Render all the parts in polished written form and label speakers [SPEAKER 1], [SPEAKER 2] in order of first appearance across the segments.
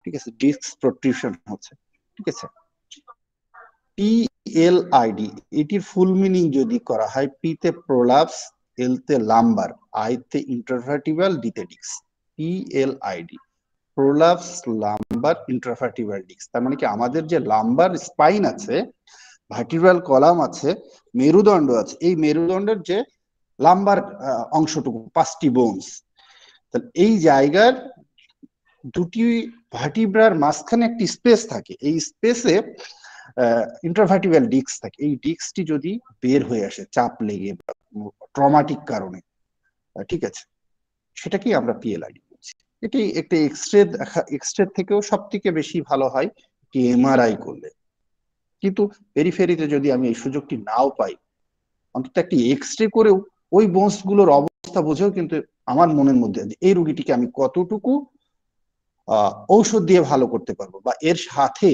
[SPEAKER 1] ঠিক আছে, disk protrusion হচ্ছে, ঠিক আছে। পিএলআইডি এটির ফুল মিনিং যদি করা হয়, পি তে প্রোলাপস, এল তে লাম্বার, আই তে ইন্টারভার্টিবাল, ডি তে disc. PLID prolapse lumbar intervertebral disc, তার মানে কি আমাদের যে লাম্বার স্পাইন আছে, ভার্টিব্রাল কলাম আছে, মেরুদণ্ড আছে, এই মেরুদণ্ডের যে লাম্বার অংশটুকু, 5টি বোনস, এই জায়গার দুটি ভার্টিব্রার মাঝখানে একটি স্পেস থাকে, এই স্পেসে ইন্টারভার্টিবাল ডিস্ক থাকে। এই ডিস্কটি যদি বের হয়ে আসে চাপ লেগে বা ট্রমাটিক কারণে, ঠিক আছে, সেটাকেই আমরা পিএলআইডি বলছি। এটি একটি এক্সরে থেকেও সব থেকে বেশি ভালো হয় একটি এমআরআই করলে, কিন্তু পেরিফেরিতে যদি আমি এই সুযোগটি নাও পাই, অন্তত একটি এক্সরে করেও ওই বোনস গুলোর অবস্থা বুঝেও কিন্তু আমার মনের মধ্যে এই রোগীটিকে আমি কতটুকু ঔষধ দিয়ে ভালো করতে পারবো, বা এর সাথে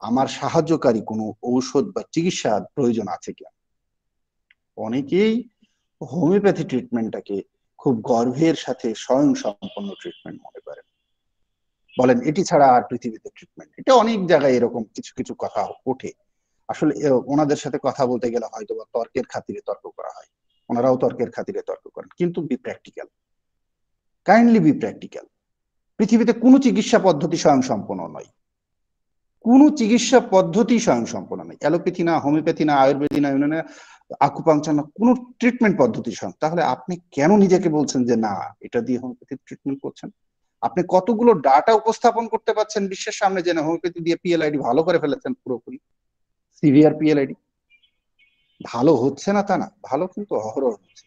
[SPEAKER 1] আমার সাহায্যকারী কোনো ঔষধ বা চিকিৎসার প্রয়োজন আছে কিনা। অনেকেই হোমিওপ্যাথি ট্রিটমেন্টটাকে খুব গর্বের সাথে স্বয়ং সম্পন্ন ট্রিটমেন্ট মনে করেন, বলেন এটি ছাড়া আর পৃথিবীতে ট্রিটমেন্ট। এটা অনেক জায়গায় এরকম কিছু কিছু কথা ওঠে। আসলে ওনাদের সাথে কথা বলতে গেলে হয়তো বা তর্কের খাতিরে তর্ক করা হয়, ওনারাও তর্কের খাতিরে তর্ক করেন, কিন্তু B practical, kindly B practical. পৃথিবীতে কোনো চিকিৎসা পদ্ধতি স্বয়ংসম্পন্ন নয়, কোনো চিকিৎসা পদ্ধতি স্বয়ংসম্পন্ন নয়। অ্যালোপ্যাথি না, হোমিওপ্যাথি না, আয়ুর্বেদিক না, ইউনানি, আকুপাংচার না, কোনো ট্রিটমেন্ট পদ্ধতি স্বয়ং। তাহলে আপনি কেন নিজেকে বলছেন যে না এটা দিয়ে হোমিওপ্যাথি ট্রিটমেন্ট করছেন? আপনি কতগুলো ডাটা উপস্থাপন করতে পারছেন বিশ্বের সামনে যে না হোমিওপ্যাথি দিয়ে পিএলআইডি ভালো করে ফেলেছেন পুরোপুরি, সিভিয়ার পিএলআইডি? ভালো হচ্ছে না তা না, ভালো কিন্তু অহরহ হচ্ছে,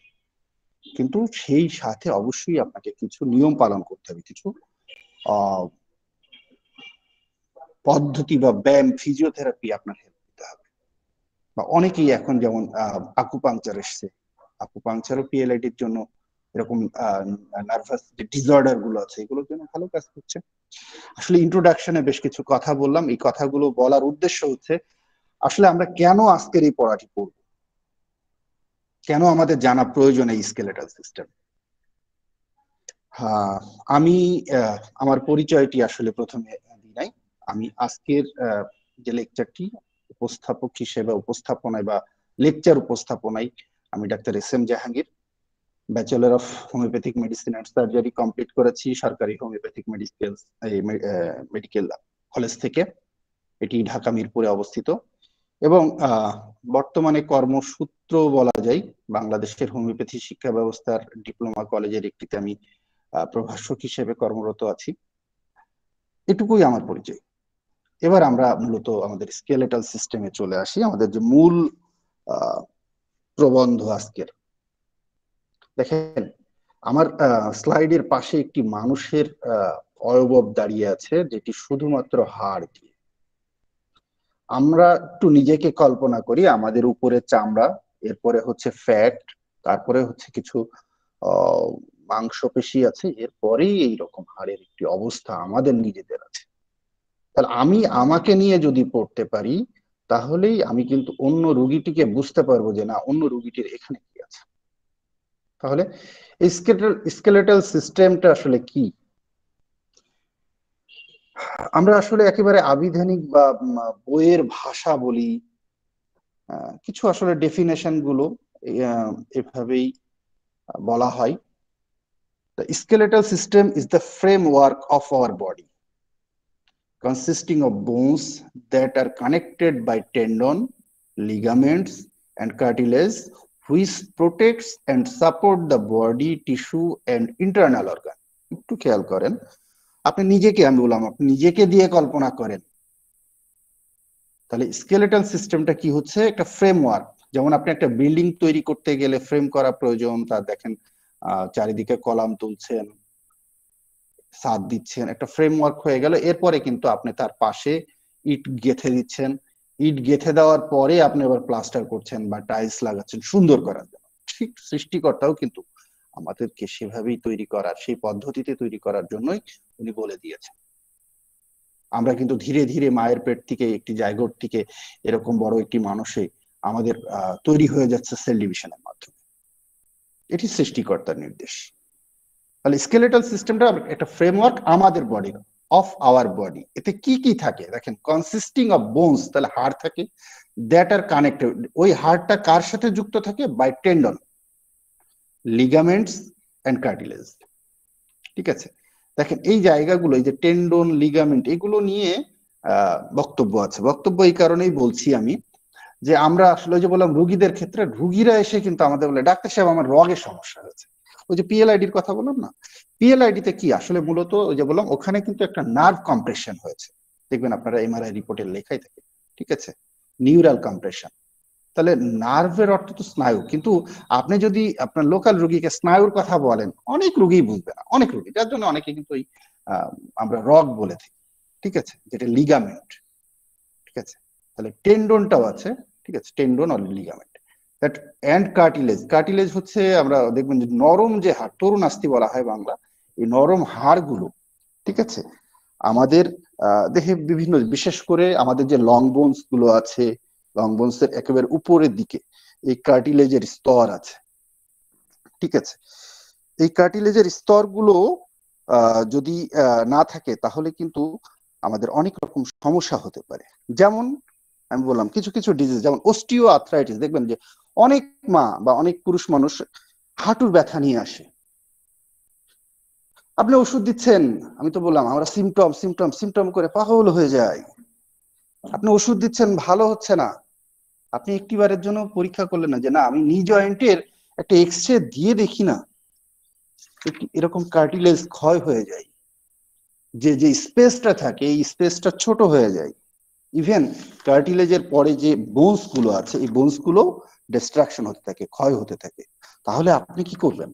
[SPEAKER 1] কিন্তু সেই সাথে অবশ্যই আপনাকে কিছু নিয়ম পালন করতে হবে, কিছু পদ্ধতি বা ব্যায়াম, ফিজিওথেরাপি আপনার হেল্প দিতে হবে। বা অনেকেই এখন যেমন আকুপাংচার এসছে, আকুপাংচারও পিএলআইডির জন্য এরকম নার্ভাস যে ডিসঅর্ডার গুলো আছে এগুলোর জন্য ভালো কাজ করছে। আসলে ইন্ট্রোডাকশনে বেশ কিছু কথা বললাম, এই কথাগুলো বলার উদ্দেশ্য হচ্ছে আসলে আমরা কেন আজকের এই পড়াটি পড়ব, কেন আমাদের জানা প্রয়োজন এই স্কেলেটাল সিস্টেম। আমি আমার পরিচয়টি আসলে প্রথমে দিই নাই। আমি আজকের যে লেকচারটি উপস্থাপক হিসেবে উপস্থাপনায় বা লেকচার উপস্থাপনায় আমি ডাক্তার S M Jahangir, bachelor of homeopathic medicine and surgery complete করেছি সরকারি হোমিওপ্যাথিক মেডিকেল কলেজ থেকে, এটি ঢাকা মিরপুরে অবস্থিত, এবং বর্তমানে কর্মসূত্র বলা যায় বাংলাদেশের হোমিওপ্যাথি শিক্ষা ব্যবস্থার ডিপ্লোমা কলেজের একটিতে আমি প্রভাষক হিসেবে কর্মরত আছি। এটুকুই আমার পরিচয়। এবার আমরা মূলত আমাদের স্কেলেটাল সিস্টেমে চলে আসি, আমাদের যে মূল প্রবন্ধ আজকের। দেখেন আমার স্লাইডের পাশে একটি মানুষের অবয়ব দাঁড়িয়ে আছে, যেটি শুধুমাত্র হাড় দিয়ে। আমরা একটু নিজেকে কল্পনা করি, আমাদের উপরে চামড়া, এরপরে হচ্ছে ফ্যাট, তারপরে হচ্ছে কিছু মাংসপেশি আছে, এরপরেই এইরকম হাড়ের একটি অবস্থা আমাদের নিজেদের আছে। তাহলে আমি আমাকে নিয়ে যদি পড়তে পারি, তাহলেই আমি কিন্তু অন্য রোগীটিকে বুঝতে পারবো যে না অন্য রোগীটির এখানে কি আছে। তাহলে স্কেলেটাল সিস্টেমটা আসলে কি? আমরা আসলে একেবারে আবিধানিক বা বইয়ের ভাষা বলি, কিছু আসলে ডেফিনেশন গুলো এভাবেই বলা হয়। The skeletal system is the framework of our body, consisting of bones that are connected by tendon, ligaments, and cartilage, which protects and support the body, tissue, and internal organ. একটু খেয়াল করেন, আপনি নিজেকে, আমি বললাম আপনি নিজেকে দিয়ে কল্পনা করেন, তাহলে স্কেলেটাল সিস্টেমটা কি হচ্ছে? একটা ফ্রেমওয়ার্ক। যেমন আপনি একটা বিল্ডিং তৈরি করতে গেলে ফ্রেম করা প্রয়োজন, তার দেখেন চারিদিকে কলাম তুলছেন, ছাদ দিচ্ছেন, একটা ফ্রেমওয়ার্ক হয়ে গেল। এরপরে কিন্তু আপনি তার পাশে ইট গেঁথে দিচ্ছেন, ইট গেঁথে দেওয়ার পরে আপনি আবার প্লাস্টার করছেন বা টাইলস লাগাচ্ছেন সুন্দর করার জন্য। ঠিক সৃষ্টিকর্তাও কিন্তু আমাদেরকে সেভাবেই তৈরি করার, সেই পদ্ধতিতে তৈরি করার জন্যই উনি বলে দিয়েছেন। আমরা কিন্তু ধীরে ধীরে মায়ের পেট থেকে, একটি জায়গোট থেকে এরকম বড় একটি মানুষে আমাদের তৈরি হয়ে যাচ্ছে সেল ডিভিশনের মাধ্যমে। এটি সৃষ্টিকর্তার নির্দেশ। তাহলে স্কেলেটাল সিস্টেমটা একটা ফ্রেমওয়ার্ক আমাদের বডির, অফ আওয়ার বডি। এতে কি কি থাকে দেখেন, কনসিস্টিং অফ বোনস, তাহলে হাড় থাকে, দ্যাট আর কানেক্টেড, ওই হাড়টা কার সাথে যুক্ত থাকে? By tendon, ligaments and cartilage. ঠিক আছে, দেখেন এই জায়গাগুলো, এই যে টেন্ডন, লিগামেন্ট, এগুলো নিয়ে বক্তব্য আছে। বক্তব্য এই কারণেই বলছি আমি, যে আমরা আসলে যে বললাম রুগীদের ক্ষেত্রে, রুগীরা এসে কিন্তু আমাদের বলে, ডাক্তার সাহেব আমার রগের সমস্যা হয়েছে। ওই যে পিএলআইডির কথা বললাম না, পিএলআইডি তে কি আসলে মূলত ওই যে বললাম, ওখানে কিন্তু একটা নার্ভ কম্প্রেশন হয়েছে, দেখবেন আপনারা এমআরআই রিপোর্টে লেখাই থাকে। ঠিক আছে, নিউরাল কম্প্রেশন। তাহলে নার্ভের অর্থ তো স্নায়ু, কিন্তু আপনি যদি আপনার লোকাল রুগীকে স্নায়ুর কথা বলেন, অনেক রুগী বুঝবে না, অনেক রুগী, যার জন্য অনেকে কিন্তু ওই আমরা রগ বলে থাকি। ঠিক আছে, যেটা লিগামেন্ট। ঠিক আছে, তাহলে টেন্ডনটাও আছে। ঠিক আছে, টেন্ডন আর ligament, that and cartilage. Cartilage হচ্ছে আমরা দেখবেন যে নরম যে হাড়, তরুণ আস্থি বলা হয় বাংলা, এই নরম হাড়গুলো, ঠিক আছে, আমাদের দেহে বিভিন্ন, বিশেষ করে আমাদের যে লং বোনস গুলো আছে, লং বোনস এর একেবারে উপরের দিকে এই কার্টিলেজের স্তর আছে। ঠিক আছে, এই কার্টিলেজের স্তরগুলো যদি না থাকে, তাহলে কিন্তু আমাদের অনেক রকম সমস্যা হতে পারে। যেমন আমি বললাম কিছু কিছু ডিজিজ, যেমন অস্টিও আর্থ্রাইটিস, দেখবেন যে অনেক মা বা অনেক পুরুষ মানুষ হাঁটুর ব্যথা নিয়ে আসে, আপনি ওষুধ দিচ্ছেন, আমি তো বললাম আমরা সিমটম সিমটম সিমটম করে পাগল হয়ে যায়। আপনি ওষুধ দিচ্ছেন, ভালো হচ্ছে না, আপনি একটিবারের জন্য পরীক্ষা করলেন না যে না আমি নি জয়েন্টের একটা এক্সরে দিয়ে দেখি না, এরকম কার্টিলেজ ক্ষয় হয়ে যায়, যে যে স্পেসটা থাকে এই স্পেসটা ছোট হয়ে যায়। ইভেন কার্টিলেজের পরে যে বোনস গুলো আছে, এই বোনস গুলো ডিস্ট্রাকশন হতে থাকে, ক্ষয় হতে থাকে। তাহলে আপনি কি করবেন?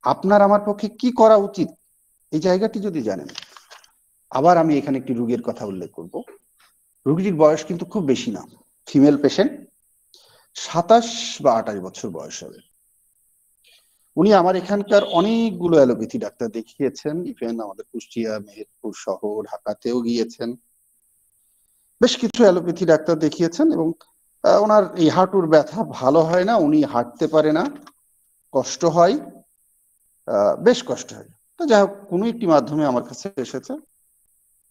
[SPEAKER 1] আপনার আমার পক্ষে কি করা উচিত এই জায়গাটি যদি জানেন। আবার আমি এখানে একটি রোগীর কথা উল্লেখ করব। রোগীটির বয়স কিন্তু খুব বেশি না, ফিমেল পেশেন্ট, 27 বা 28 বছর বয়স হবে। উনি আমার এখানকার অনেকগুলো অ্যালোপ্যাথি ডাক্তার দেখিয়েছেন, ইভেন আমাদের কুষ্টিয়া, মেহেরপুর সহ ঢাকাতেও গিয়েছেন, বেশ কিছু অ্যালোপ্যাথি ডাক্তার দেখিয়েছেন, এবং ওনার এই হাঁটুর ব্যথা ভালো হয় না, উনি হাঁটতে পারে না, কষ্ট হয়, বেশ কষ্ট হয়। তো যাই হোক, কোনো একটি মাধ্যমে আমার কাছে এসেছে,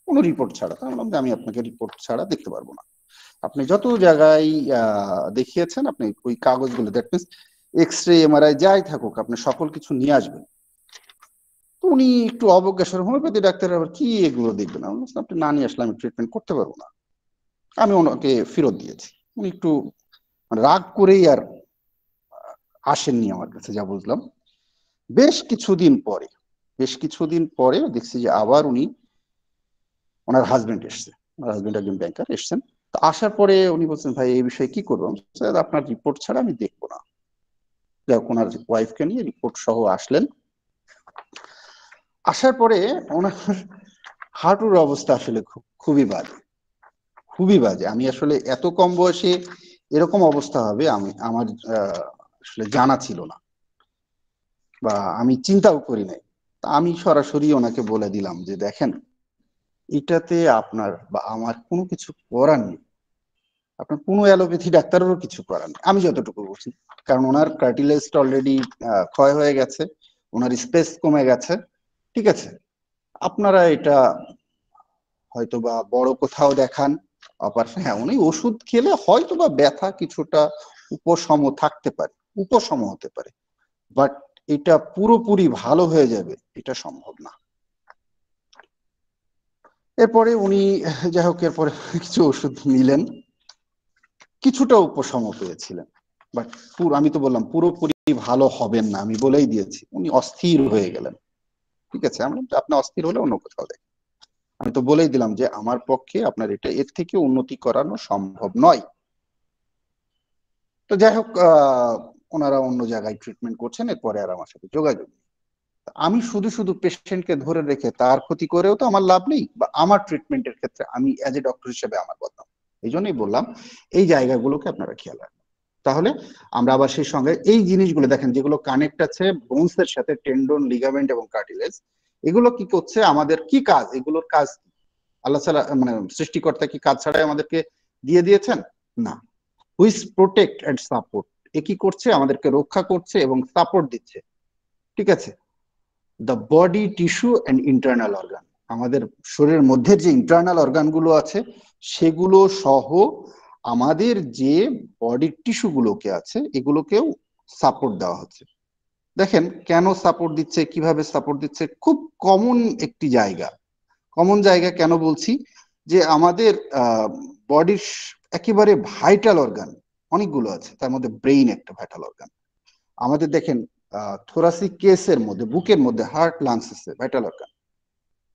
[SPEAKER 1] কোনো রিপোর্ট ছাড়া। তার মানে আমি আপনাকে রিপোর্ট ছাড়া দেখতে পারবো না। আপনি যত জায়গায় দেখিয়েছেন, আপনি ওই কাগজগুলো, দ্যাট মিনস এক্সরে, এমআরআই যাই থাকুক, আপনি সকল কিছু নিয়ে আসবেন। তো উনি একটু অবজ্ঞাসর, হোমিওপ্যাথি ডাক্তার আবার কি এগুলো দেখবেন, আপনি না নিয়ে আসলে আমি ট্রিটমেন্ট করতে পারবো না। আমি ওনাকে ফেরত দিয়েছি। উনি একটু রাগ করেই আর আসেননি আমার কাছে, যা বুঝলাম। বেশ কিছুদিন পরে দেখছি যে আবার উনি, ওনার হাজবেন্ড এসছে, ওনার হাজবেন্ড একজন ব্যাংকার এসছেন। তো আসার পরে উনি বলছেন ভাই এই বিষয়ে কি করবো? স্যার আপনার রিপোর্ট ছাড়া আমি দেখবো না। যাই হোক, ওনার ওয়াইফকে নিয়ে রিপোর্ট সহ আসলেন। আসার পরে ওনার হাঁটুর অবস্থা আসলে খুবই বাজে, খুবই বাজে। আমি আসলে এত কম বয়সে এরকম অবস্থা হবে আমি আমার আসলে জানা ছিল না, বা আমি চিন্তাও করি নাই। আমি সরাসরি ওনাকে বলে দিলাম যে দেখেন, এটাতে আপনার বা আমার কোনো কিছু করার নেই, আপনার কোনো অ্যালোপ্যাথি ডাক্তারেরও কিছু করার নেই, আমি যতটুকু বুঝি। কারণ ওনার কার্টিলেজটা অলরেডি ক্ষয় হয়ে গেছে, ওনার স্পেস কমে গেছে। ঠিক আছে, আপনারা এটা হয়তো বা বড় কোথাও দেখান, অপারেশন, হ্যাঁ উনি ওষুধ খেলে হয়তো বা ব্যথা কিছুটা উপশম থাকতে পারে, উপশম হতে পারে, বাট এটা পুরোপুরি ভালো হয়ে যাবে এটা সম্ভব না। এরপরে উনি, যাই হোক, এরপরে কিছু ওষুধ নিলেন, কিছুটা উপশম পেয়েছিলেন, বাট আমি তো বললাম পুরোপুরি ভালো হবেন না, আমি বলেই দিয়েছি। উনি অস্থির হয়ে গেলেন। ঠিক আছে, আমি আপনি অস্থির হলে অন্য কোথাও দেখেন। আমি তো বলেই দিলাম যে আমার পক্ষে আপনার এটা এর থেকে উন্নতি করানো সম্ভব নয়। তো যাই হোক, ওনারা অন্য জায়গায় ট্রিটমেন্ট করছেন, এরপরে আর আমার সাথে যোগাযোগ নেই। আমি শুধু শুধু পেশেন্টকে ধরে রেখে তার ক্ষতি করেও তো আমার লাভ নেই, বা আমার ট্রিটমেন্টের ক্ষেত্রে আমি অ্যাজ এ ডক্টর হিসেবে আমার বদনাম। এই জন্যই বললাম এই জায়গাগুলোকে আপনারা খেয়াল রাখবেন। তাহলে আমরা আবার সেই সঙ্গে এই জিনিসগুলো দেখেন, যেগুলো কানেক্ট আছে বোনস এর সাথে, টেন্ডন, লিগামেন্ট এবং কার্টিলেজ, এগুলো কি করছে, আমাদের কি কাজ, এগুলোর কাজ আল্লাহ ছাড়া, মানে সৃষ্টিকর্তা কি কাজ ছাড়াই আমাদেরকে দিয়ে দিয়েছেন? না, হুইচ প্রোটেক্ট এন্ড সাপোর্ট, এ কি করছে, আমাদেরকে রক্ষা করছে এবং সাপোর্ট দিচ্ছে। ঠিক আছে, the body tissue and internal organ, আমাদের শরীরের মধ্যে যে ইন্টারনাল অর্গানগুলো আছে সেগুলো সহ আমাদের যে বডির টিস্যুগুলোকে আছে এগুলোকেও সাপোর্ট দেওয়া হচ্ছে। দেখেন কেন সাপোর্ট দিচ্ছে, কিভাবে সাপোর্ট দিচ্ছে, খুব কমন একটি জায়গা। কমন জায়গা কেন বলছি, যে আমাদের বডির একেবারে ভাইটাল অর্গান অনেকগুলো আছে, তার মধ্যে ব্রেইন একটা ভাইটাল অর্গান। আমাদের দেখেন থোরাসিক কেসের মধ্যে, বুকের মধ্যে হার্ট, লাংস আছে ভাইটাল অর্গান।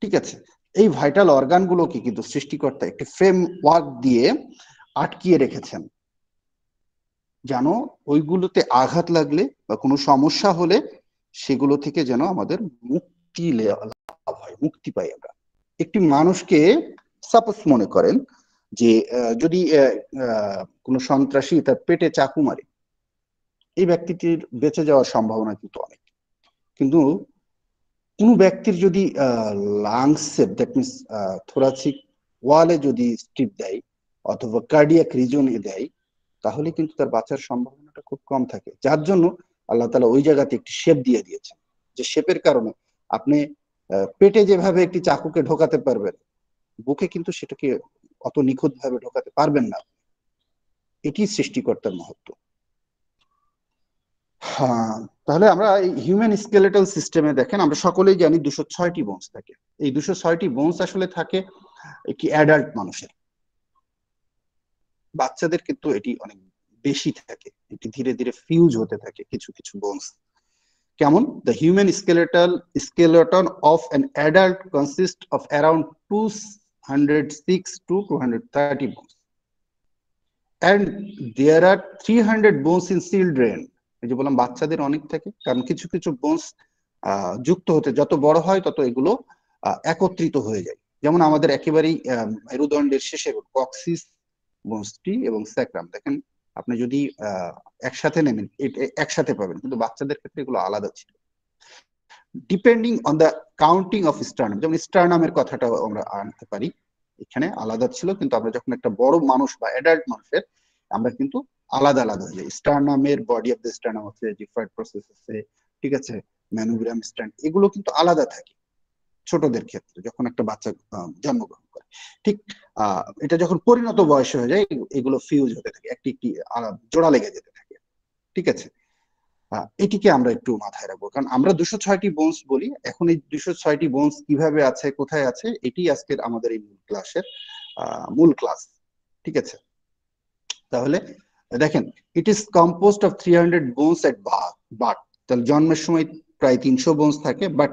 [SPEAKER 1] ঠিক আছে, এই ভাইটাল অর্গানগুলোকে কিন্তু সৃষ্টিকর্তা একটি ফ্রেম ওয়ার্ক দিয়ে আটকিয়ে রেখেছেন, যেন ওইগুলোতে আঘাত লাগলে বা কোনো সমস্যা হলে সেগুলো থেকে যেন আমাদের মুক্তি লাভ হয়, মুক্তি পাই আমরা। একটি মানুষকে সাপোজ মনে করেন যে যদি কোনো সন্ত্রাসী তার পেটে চাকু মারে, এই ব্যক্তিটির বেঁচে যাওয়ার সম্ভাবনা কিন্তু অনেক। কিন্তু কোনো ব্যক্তির যদি লাংসে, দ্যাট মিনস থোরাসিক ওয়ালে যদি স্ট্রিপ দেয় অথবা কার্ডিয়াক রিজনে দেয়, তাহলে কিন্তু তার বাঁচার সম্ভাবনাটা খুব কম থাকে। যার জন্য আল্লাহ তাআলা ওই জায়গাতে একটি শেপ দিয়ে দিয়েছেন, যে শেপের কারণে আপনি পেটে যেভাবে একটি চাকুকে ঢোকাতে পারবেন, বুকে কিন্তু সেটাকে অত নিখুঁত ভাবে ঢোকাতে পারবেন না। এটি সৃষ্টিকর্তার মহত্ব। হ্যাঁ, তাহলে আমরা এই হিউম্যান স্কেলেটাল সিস্টেমে দেখেন আমরা সকলেই জানি 206টি বোনস থাকে। এই 206টি বোনস আসলে থাকে কি অ্যাডাল্ট মানুষের, বাচ্চাদের কিন্তু এটি অনেক বেশি থাকে, এটি ধীরে ধীরে ফিউজ হতে থাকে কিছু কিছু বোনস। কেমন? The human skeleton of an adult consists of around 206 to 230 bones, and there are 300 bones in children. এই যে বললাম বাচ্চাদের অনেক থাকে, কারণ কিছু কিছু বোনস যুক্ত হতে যত বড় হয় তত এগুলো একত্রিত হয়ে যায়। যেমন আমাদের একেবারেই মেরুদণ্ডের শেষে কক্সিস বোনসটি এবং স্যাক্রাম, দেখেন আপনি যদি একসাথে নেবেন একসাথে পাবেন, কিন্তু বাচ্চাদের ক্ষেত্রে এগুলো আলাদা ছিল depending on the counting of sternum. যেমন স্টার্নামের কথাটাও আমরা আনতে পারি, এখানে আলাদা ছিল, কিন্তু আমরা যখন একটা বড় মানুষ বা অ্যাডাল্ট মানুষের আমরা কিন্তু আলাদা আলাদা হয়ে যায়। স্টার্নামের বডি অফ দ্য স্টার্নাম আছে, জিফয়েড প্রসেস আছে, ঠিক আছে, ম্যানোগ্রাম স্ট্যান্ড, এগুলো কিন্তু আলাদা থাকে ছোটদের ক্ষেত্রে যখন একটা বাচ্চা জন্মগ্রহণ করে। ঠিক এটা যখন পরিণত বয়স হয়ে যায় এগুলো ফিউজ হতে থাকে, একটি একটি জোড়া লেগে যেতে থাকে। ঠিক আছে, এটিকে আমরা একটু মাথায় রাখবো, কারণ আমরা 206টি বোনস বলি। এখন এই 206টি বোনস কিভাবে আছে, কোথায় আছে, এটি আজকের আমাদের এই মূল ক্লাসের মূল ক্লাস। ঠিক আছে, তাহলে দেখেন it is composed of 300 bones at birth. তাহলে জন্মের সময় প্রায় 300 বোনস থাকে, but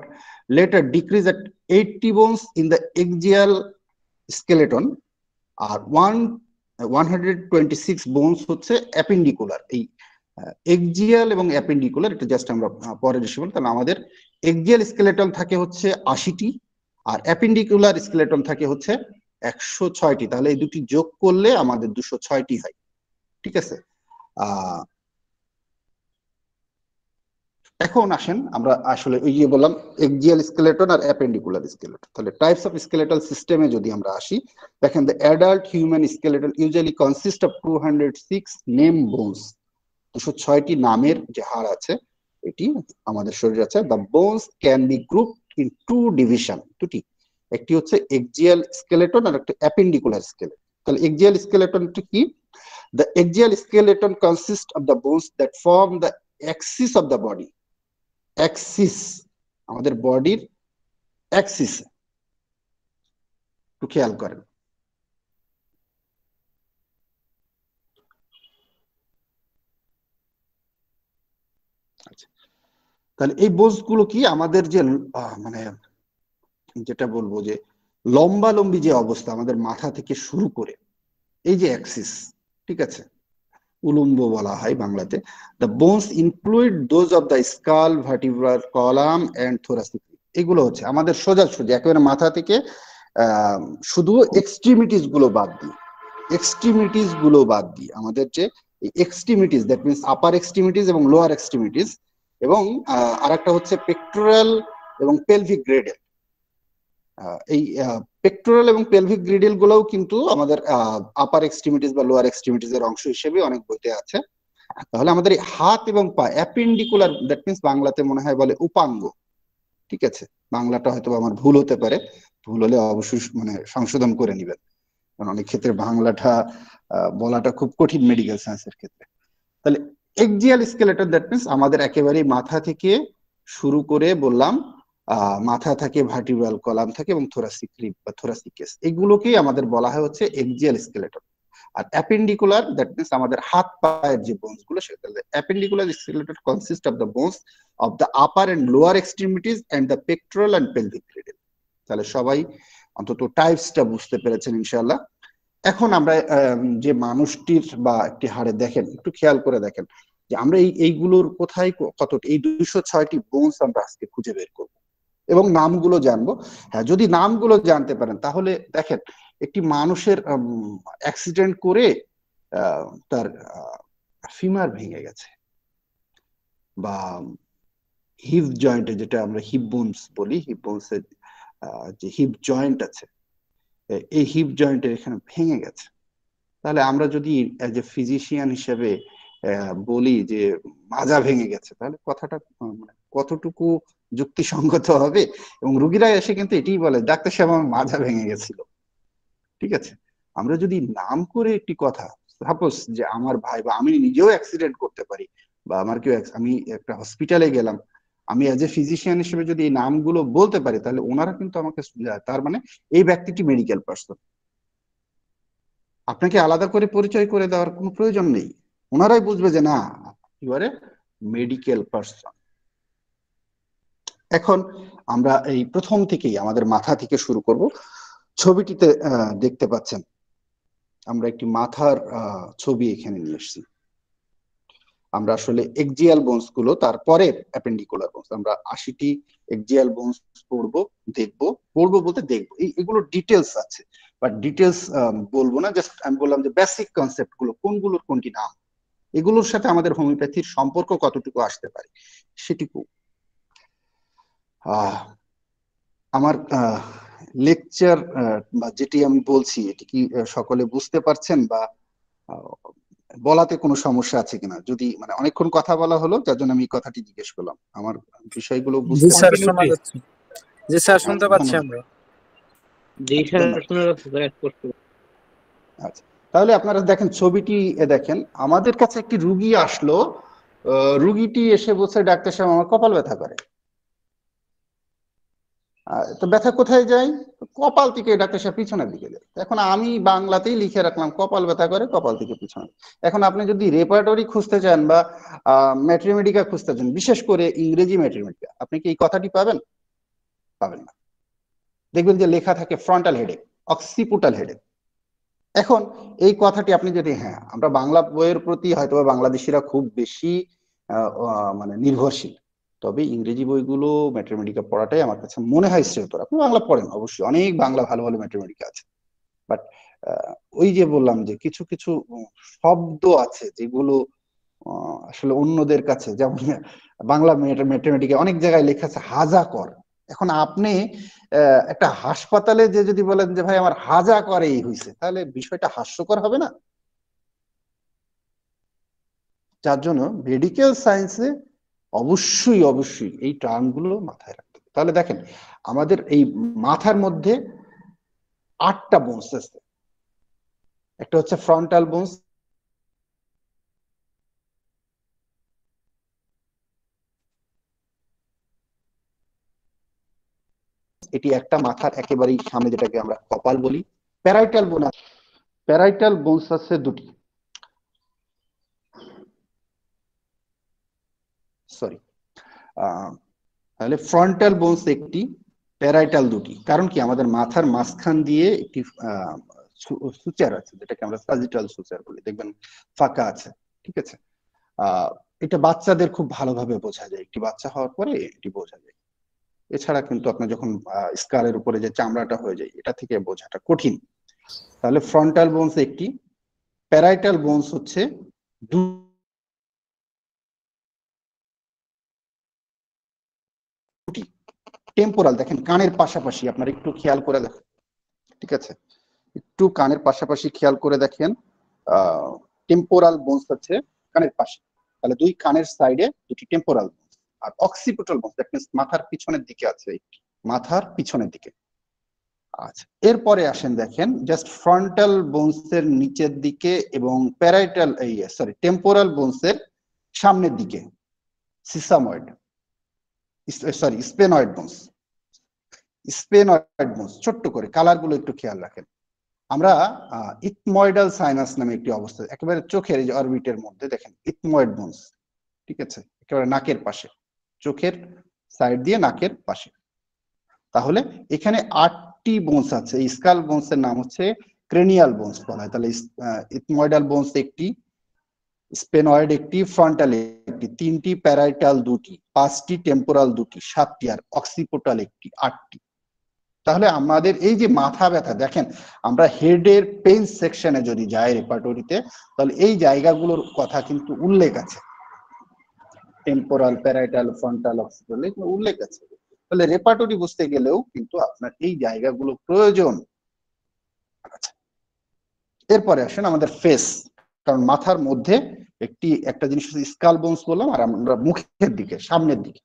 [SPEAKER 1] later decrease at 80 bones in the axial skeleton, আর 126 বোনস হচ্ছে অ্যাপেন্ডিকুলার। এই এক্সিয়াল এবং অ্যাপেন্ডিকুলার এটা জাস্ট আমরা পরে ডিসকাস। তাহলে আমাদের এক্সিয়াল স্কেলেটন থাকে হচ্ছে 80টি, আর অ্যাপেন্ডিকুলার স্কেলেটন থাকে হচ্ছে 106টি। তাহলে এই দুটি যোগ করলে আমাদের 206টি হয়। ঠিক আছে, এখন আসেন আমরা আসলে ওই যে বললাম এক্সিয়াল স্কেলেটন আর অ্যাপেন্ডিকুলার স্কেলেটন। তাহলে টাইপস অফ স্কেলেটাল সিস্টেমে যদি আমরা আসি, দেখেন the adult human skeleton usually consist of 206 name bones. 206টি নামের যে হাড় আছে এটি আমাদের শরীরে আছে। The bones can be group in two division, দুটি, একটি হচ্ছে এক্সিয়াল স্কেলেটন আর একটা অ্যাপেন্ডিকুলার স্কেলেটন। তাহলে এক্সিয়াল স্কেলেটনটি কি? The axial skeleton consist of the bones that form the axis of the body. Axis, আমাদের বডির অ্যাক্সিস, একটু খেয়াল করেন। আচ্ছা, তাহলে এই বোঝ গুলো কি আমাদের যে মানে যেটা বলবো যে লম্বালম্বি যে অবস্থা আমাদের মাথা থেকে শুরু করে এই যে অ্যাক্সিস, ঠিক আছে, উলম্ব বলা হয় বাংলাতে। The bones include those of the skull, vertebral column and thoracic. এগুলো হচ্ছে আমাদের সোজাসুজি একেবারে মাথা থেকে শুধু এক্সট্রিমিটিস গুলো বাদ দিই, এক্সট্রিমিটিস গুলো বাদ দিই আমাদের যে extremities, that means upper extremities এবং লোয়ার এক্সট্রিমিটিস, এবং আরেকটা হচ্ছে পেক্টোরাল এবং পেলভিক গ্রেডেল। এই পেক্টোরাল এবং পেলভিক গ্রিডেল গুলোও কিন্তু আমাদের আপার এক্সট্রিমিটিস বা লোয়ার এক্সট্রিমিটিস এর অংশ হিসেবে অনেক বইতে আছে। তাহলে আমাদের এই হাত এবং পা অ্যাপেন্ডিকুলার, দ্যাট মিনস বাংলাতে মনে হয় বলে উপাঙ্গ, ঠিক আছে, বাংলাটা হয়তো আমার ভুল হতে পারে, ভুল হলে অবশ্যই মানে সংশোধন করে নিবেন, কারণ অনেক ক্ষেত্রে বাংলাটা বলাটা খুব কঠিন মেডিকেল সায়েন্সের ক্ষেত্রে। তাহলে এক্সিয়াল স্কেলেটন দ্যাট মিন্স আমাদের একেবারে মাথা থেকে শুরু করে বললাম, মাথা থাকে, ভার্টিব্রাল কলাম থাকে এবং থোরাসিক রিব বা থোরাসিক কেস, এগুলোকেই আমাদের বলা হয় হচ্ছে এক্সিয়াল স্কেলেটন। আর অ্যাপেন্ডিকুলার দ্যাট মিন্স আমাদের হাত পায়ের যে বোনস গুলো, সেটা appendicular skeleton consist of the bones of the upper and lower extremities and the pectoral and pelvic cradle. তাহলে সবাই অন্তত টাইপসটা বুঝতে পেরেছেন ইনশাআল্লাহ। এখন আমরা যে মানুষটির বা একটি হাড়ে দেখেন, একটু খেয়াল করে দেখেন যে আমরা এইগুলোর কোথায় কত, এই 206টি বোনস আমরা আজকে খুঁজে বের করব এবং নামগুলো জানবো। হ্যাঁ, যদি নামগুলো জানতে পারেন তাহলে দেখেন একটি মানুষের অ্যাক্সিডেন্ট করে তার ফিমার ভেঙে গেছে, বা হিপ জয়েন্টে, যেটা আমরা হিপ বোনস বলি, হিপ বোনসের যে হিপ জয়েন্ট আছে, এই হিপ জয়েন্টের এখানে ভেঙে গেছে, তাহলে আমরা যদি অ্যাজ এ ফিজিশিয়ান হিসেবে বলি যে মাজা ভেঙে গেছে, তাহলে কথাটা মানে কতটুকু যুক্তিসঙ্গত হবে? এবং রুগীরা এসে কিন্তু এটাই বলে, ডাক্তার সাহেব আমার মাজা ভেঙে গেছিল। ঠিক আছে, আমরা যদি নাম করে একটি কথা, সাপোজ যে আমার ভাই বা আমি নিজেও অ্যাক্সিডেন্ট করতে পারি, বা আমার কেউ আমি একটা হসপিটালে গেলাম, আমি অ্যাজ এ ফিজিশিয়ান হিসেবে যদি এই নামগুলো বলতে পারি, তাহলে ওনারা কিন্তু আমাকে, তার মানে এই ব্যক্তিটি মেডিকেল পার্সন, আপনাকে আলাদা করে পরিচয় করে দেওয়ার কোনো প্রয়োজন নেই, ওনারাই বুঝবে যে না, এবারে মেডিকেল পার্সন। এখন আমরা এই প্রথম থেকেই আমাদের মাথা থেকে শুরু করব। ছবিটিতে দেখতে পাচ্ছেন আমরা একটি মাথার ছবি এখানে নিয়ে এসেছি। আমরা আসলে এক্সিয়াল বোনস গুলো, তারপরে অ্যাপেন্ডিকুলার বোনস, আমরা 80টি এক্সিয়াল বোনস পড়বো, দেখবো, পড়বো বলতে দেখবো, এগুলো ডিটেলস আছে, বাট ডিটেলস বলবো না, জাস্ট আমি বললাম যে বেসিক কনসেপ্ট গুলো, কোনগুলোর কোনটি নাম, এগুলোর সাথে আমাদের হোমিওপ্যাথির সম্পর্ক কতটুকু আসতে পারে সেটুকু। আমার লেকচার বা যেটি আমি বলছি, এটি কি সকলে বুঝতে পারছেন, বা বলাতে কোনো সমস্যা আছে কিনা? যদি মানে অনেকক্ষণ কথা বলা হলো, যার জন্য আমি এই কথাটি জিজ্ঞেস করলাম, আমার বিষয়গুলো বুঝতে পারছেন?
[SPEAKER 2] জি স্যার, শুনতে পাচ্ছি আমরা।
[SPEAKER 3] জি স্যার, শুনে যাচ্ছে স্যার, স্পষ্ট।
[SPEAKER 1] আচ্ছা, তাহলে আপনারা দেখেন ছবিটি, দেখেন আমাদের কাছে একটি রুগী আসলো, রুগীটি এসে বলছে ডাক্তার সাহেব আমার কপাল ব্যথা করে। তো ব্যথা কোথায় যায়? কপাল থেকে ডাক্তার সাহেব পিছনের দিকে যায়। এখন আমি বাংলাতেই লিখে রাখলাম কপাল ব্যথা করে, কপাল থেকে পিছনে। এখন আপনি যদি রেপার্টরি খুঁজতে চান বা ম্যাট্রিমেডিকা খুঁজতে চান, বিশেষ করে ইংরেজি ম্যাট্রিমেডিকা, আপনি কি এই কথাটি পাবেন? পাবেন না। দেখবেন যে লেখা থাকে ফ্রন্টাল হেডেক, অক্সিপুটাল হেডেক। এখন এই কথাটি আপনি যদি, হ্যাঁ, আমরা বাংলা বইয়ের প্রতি হয়তো বাংলাদেশিরা খুব বেশি মানে নির্ভরশীল, তবে ইংরেজি বইগুলো ম্যাট্রিমেডিকা পড়াটাই আমার কাছে মনে হয় শ্রেয়তর। আপনি বাংলা পড়েন অবশ্যই, অনেক বাংলা ভালো ভালো ম্যাট্রিমেডিকা আছে, বাট ওই যে বললাম যে কিছু কিছু শব্দ আছে যেগুলো আসলে অন্যদের কাছে, যেমন বাংলা ম্যাথমেটিকে অনেক জায়গায় লেখা আছে হাজা কর। এখন আপনি একটা হাসপাতালে যে যদি বলেন যে ভাই আমার হাজা করে এই হয়েছে, তাহলে বিষয়টা হাস্যকর হবে না? যার জন্য মেডিকেল সায়েন্সে অবশ্যই অবশ্যই এই টার্মগুলো মাথায় রাখতে হবে। তাহলে দেখেন আমাদের এই মাথার মধ্যে 8টা বোনস আছে। একটা হচ্ছে ফ্রন্টাল বোনস, এটি একটা মাথার একেবারেই সামনে, যেটাকে আমরা কপাল বলি। প্যারাইটাল বোন, প্যারাইটাল বোনস আছে 2টি, সরি, তাহলে ফ্রন্টাল বোনস একটি, প্যারাইটাল 2টি। কারণ কি, আমাদের মাথার মাঝখান দিয়ে একটি সুচার আছে, যেটাকে আমরা সাজিটাল সুচার বলি, দেখবেন ফাঁকা আছে। ঠিক আছে, এটা বাচ্চাদের খুব ভালোভাবে বোঝা যায়, একটি বাচ্চা হওয়ার পরে এটি বোঝা যায়। এছাড়া কিন্তু আপনার যখন স্কালের উপরে যে চামড়াটা হয়ে যায়, এটা থেকে বোঝাটা কঠিন। তাহলে ফ্রন্টাল বোনস একটি, প্যারাইটাল বোনস হচ্ছে দুটি। টেম্পোরাল দেখেন কানের পাশাপাশি, আপনারা একটু খেয়াল করে দেখেন, ঠিক আছে, একটু কানের পাশাপাশি খেয়াল করে দেখেন, টেম্পোরাল বোনস হচ্ছে কানের পাশে, তাহলে 2 কানের সাইডে 2টি টেম্পোরাল বোনস। আর অক্সিপিটাল বোনস দ্যাট মিন্স মাথার পিছনের দিকে আছে, একটি মাথার পিছনের দিকে। আচ্ছা, এরপরে আসেন দেখেন জাস্ট ফ্রন্টাল বোনসের নিচের দিকে এবং প্যারাইটাল টেম্পোরাল বোনসের সামনের দিকে সিসাময়েড স্পেনয়েড বোনস ছোট্ট করে কালার গুলো একটু খেয়াল রাখেন। আমরা ইথময়েডাল সাইনাস নামে একটি অবস্থা, একেবারে চোখের এই যে অরবিটের মধ্যে দেখেন ইথময়েড বোনস, ঠিক আছে, একেবারে নাকের পাশে, চোখের সাইড দিয়ে নাকের পাশে। তাহলে এখানে 8টি বোনস আছে। এই স্কাল বোনস এর নাম হচ্ছে ক্রেনিয়াল বোনস বলা হয়। তাহলে ইথময়েডাল বোনস একটি, স্পেনয়েড একটি, ফ্রন্টাল একটি, 3টি, প্যারাইটাল 2টি, 5টি, টেম্পোরাল 2টি, 7টি, আর অক্সিপিটাল একটি, 8টি। তাহলে আমাদের এই যে মাথা ব্যথা দেখেন, আমরা হেডের পেইন সেকশনে যদি যাই রেপার্টরিতে, তাহলে এই জায়গাগুলোর কথা কিন্তু উল্লেখ আছে, টেম্পোরাল, প্যারাইটাল, ফ্রন্টাল, অক্সিপিটাল উল্লেখ আছে। তাহলে রেপার্টরি বুঝতে গেলেও কিন্তু আপনার এই জায়গাগুলো প্রয়োজন। এরপরে আসেন আমাদের ফেস, কারণ মাথার মধ্যে একটা জিনিস হচ্ছে স্কাল বোনস বললাম, আর আমরা মুখের দিকে সামনের দিকে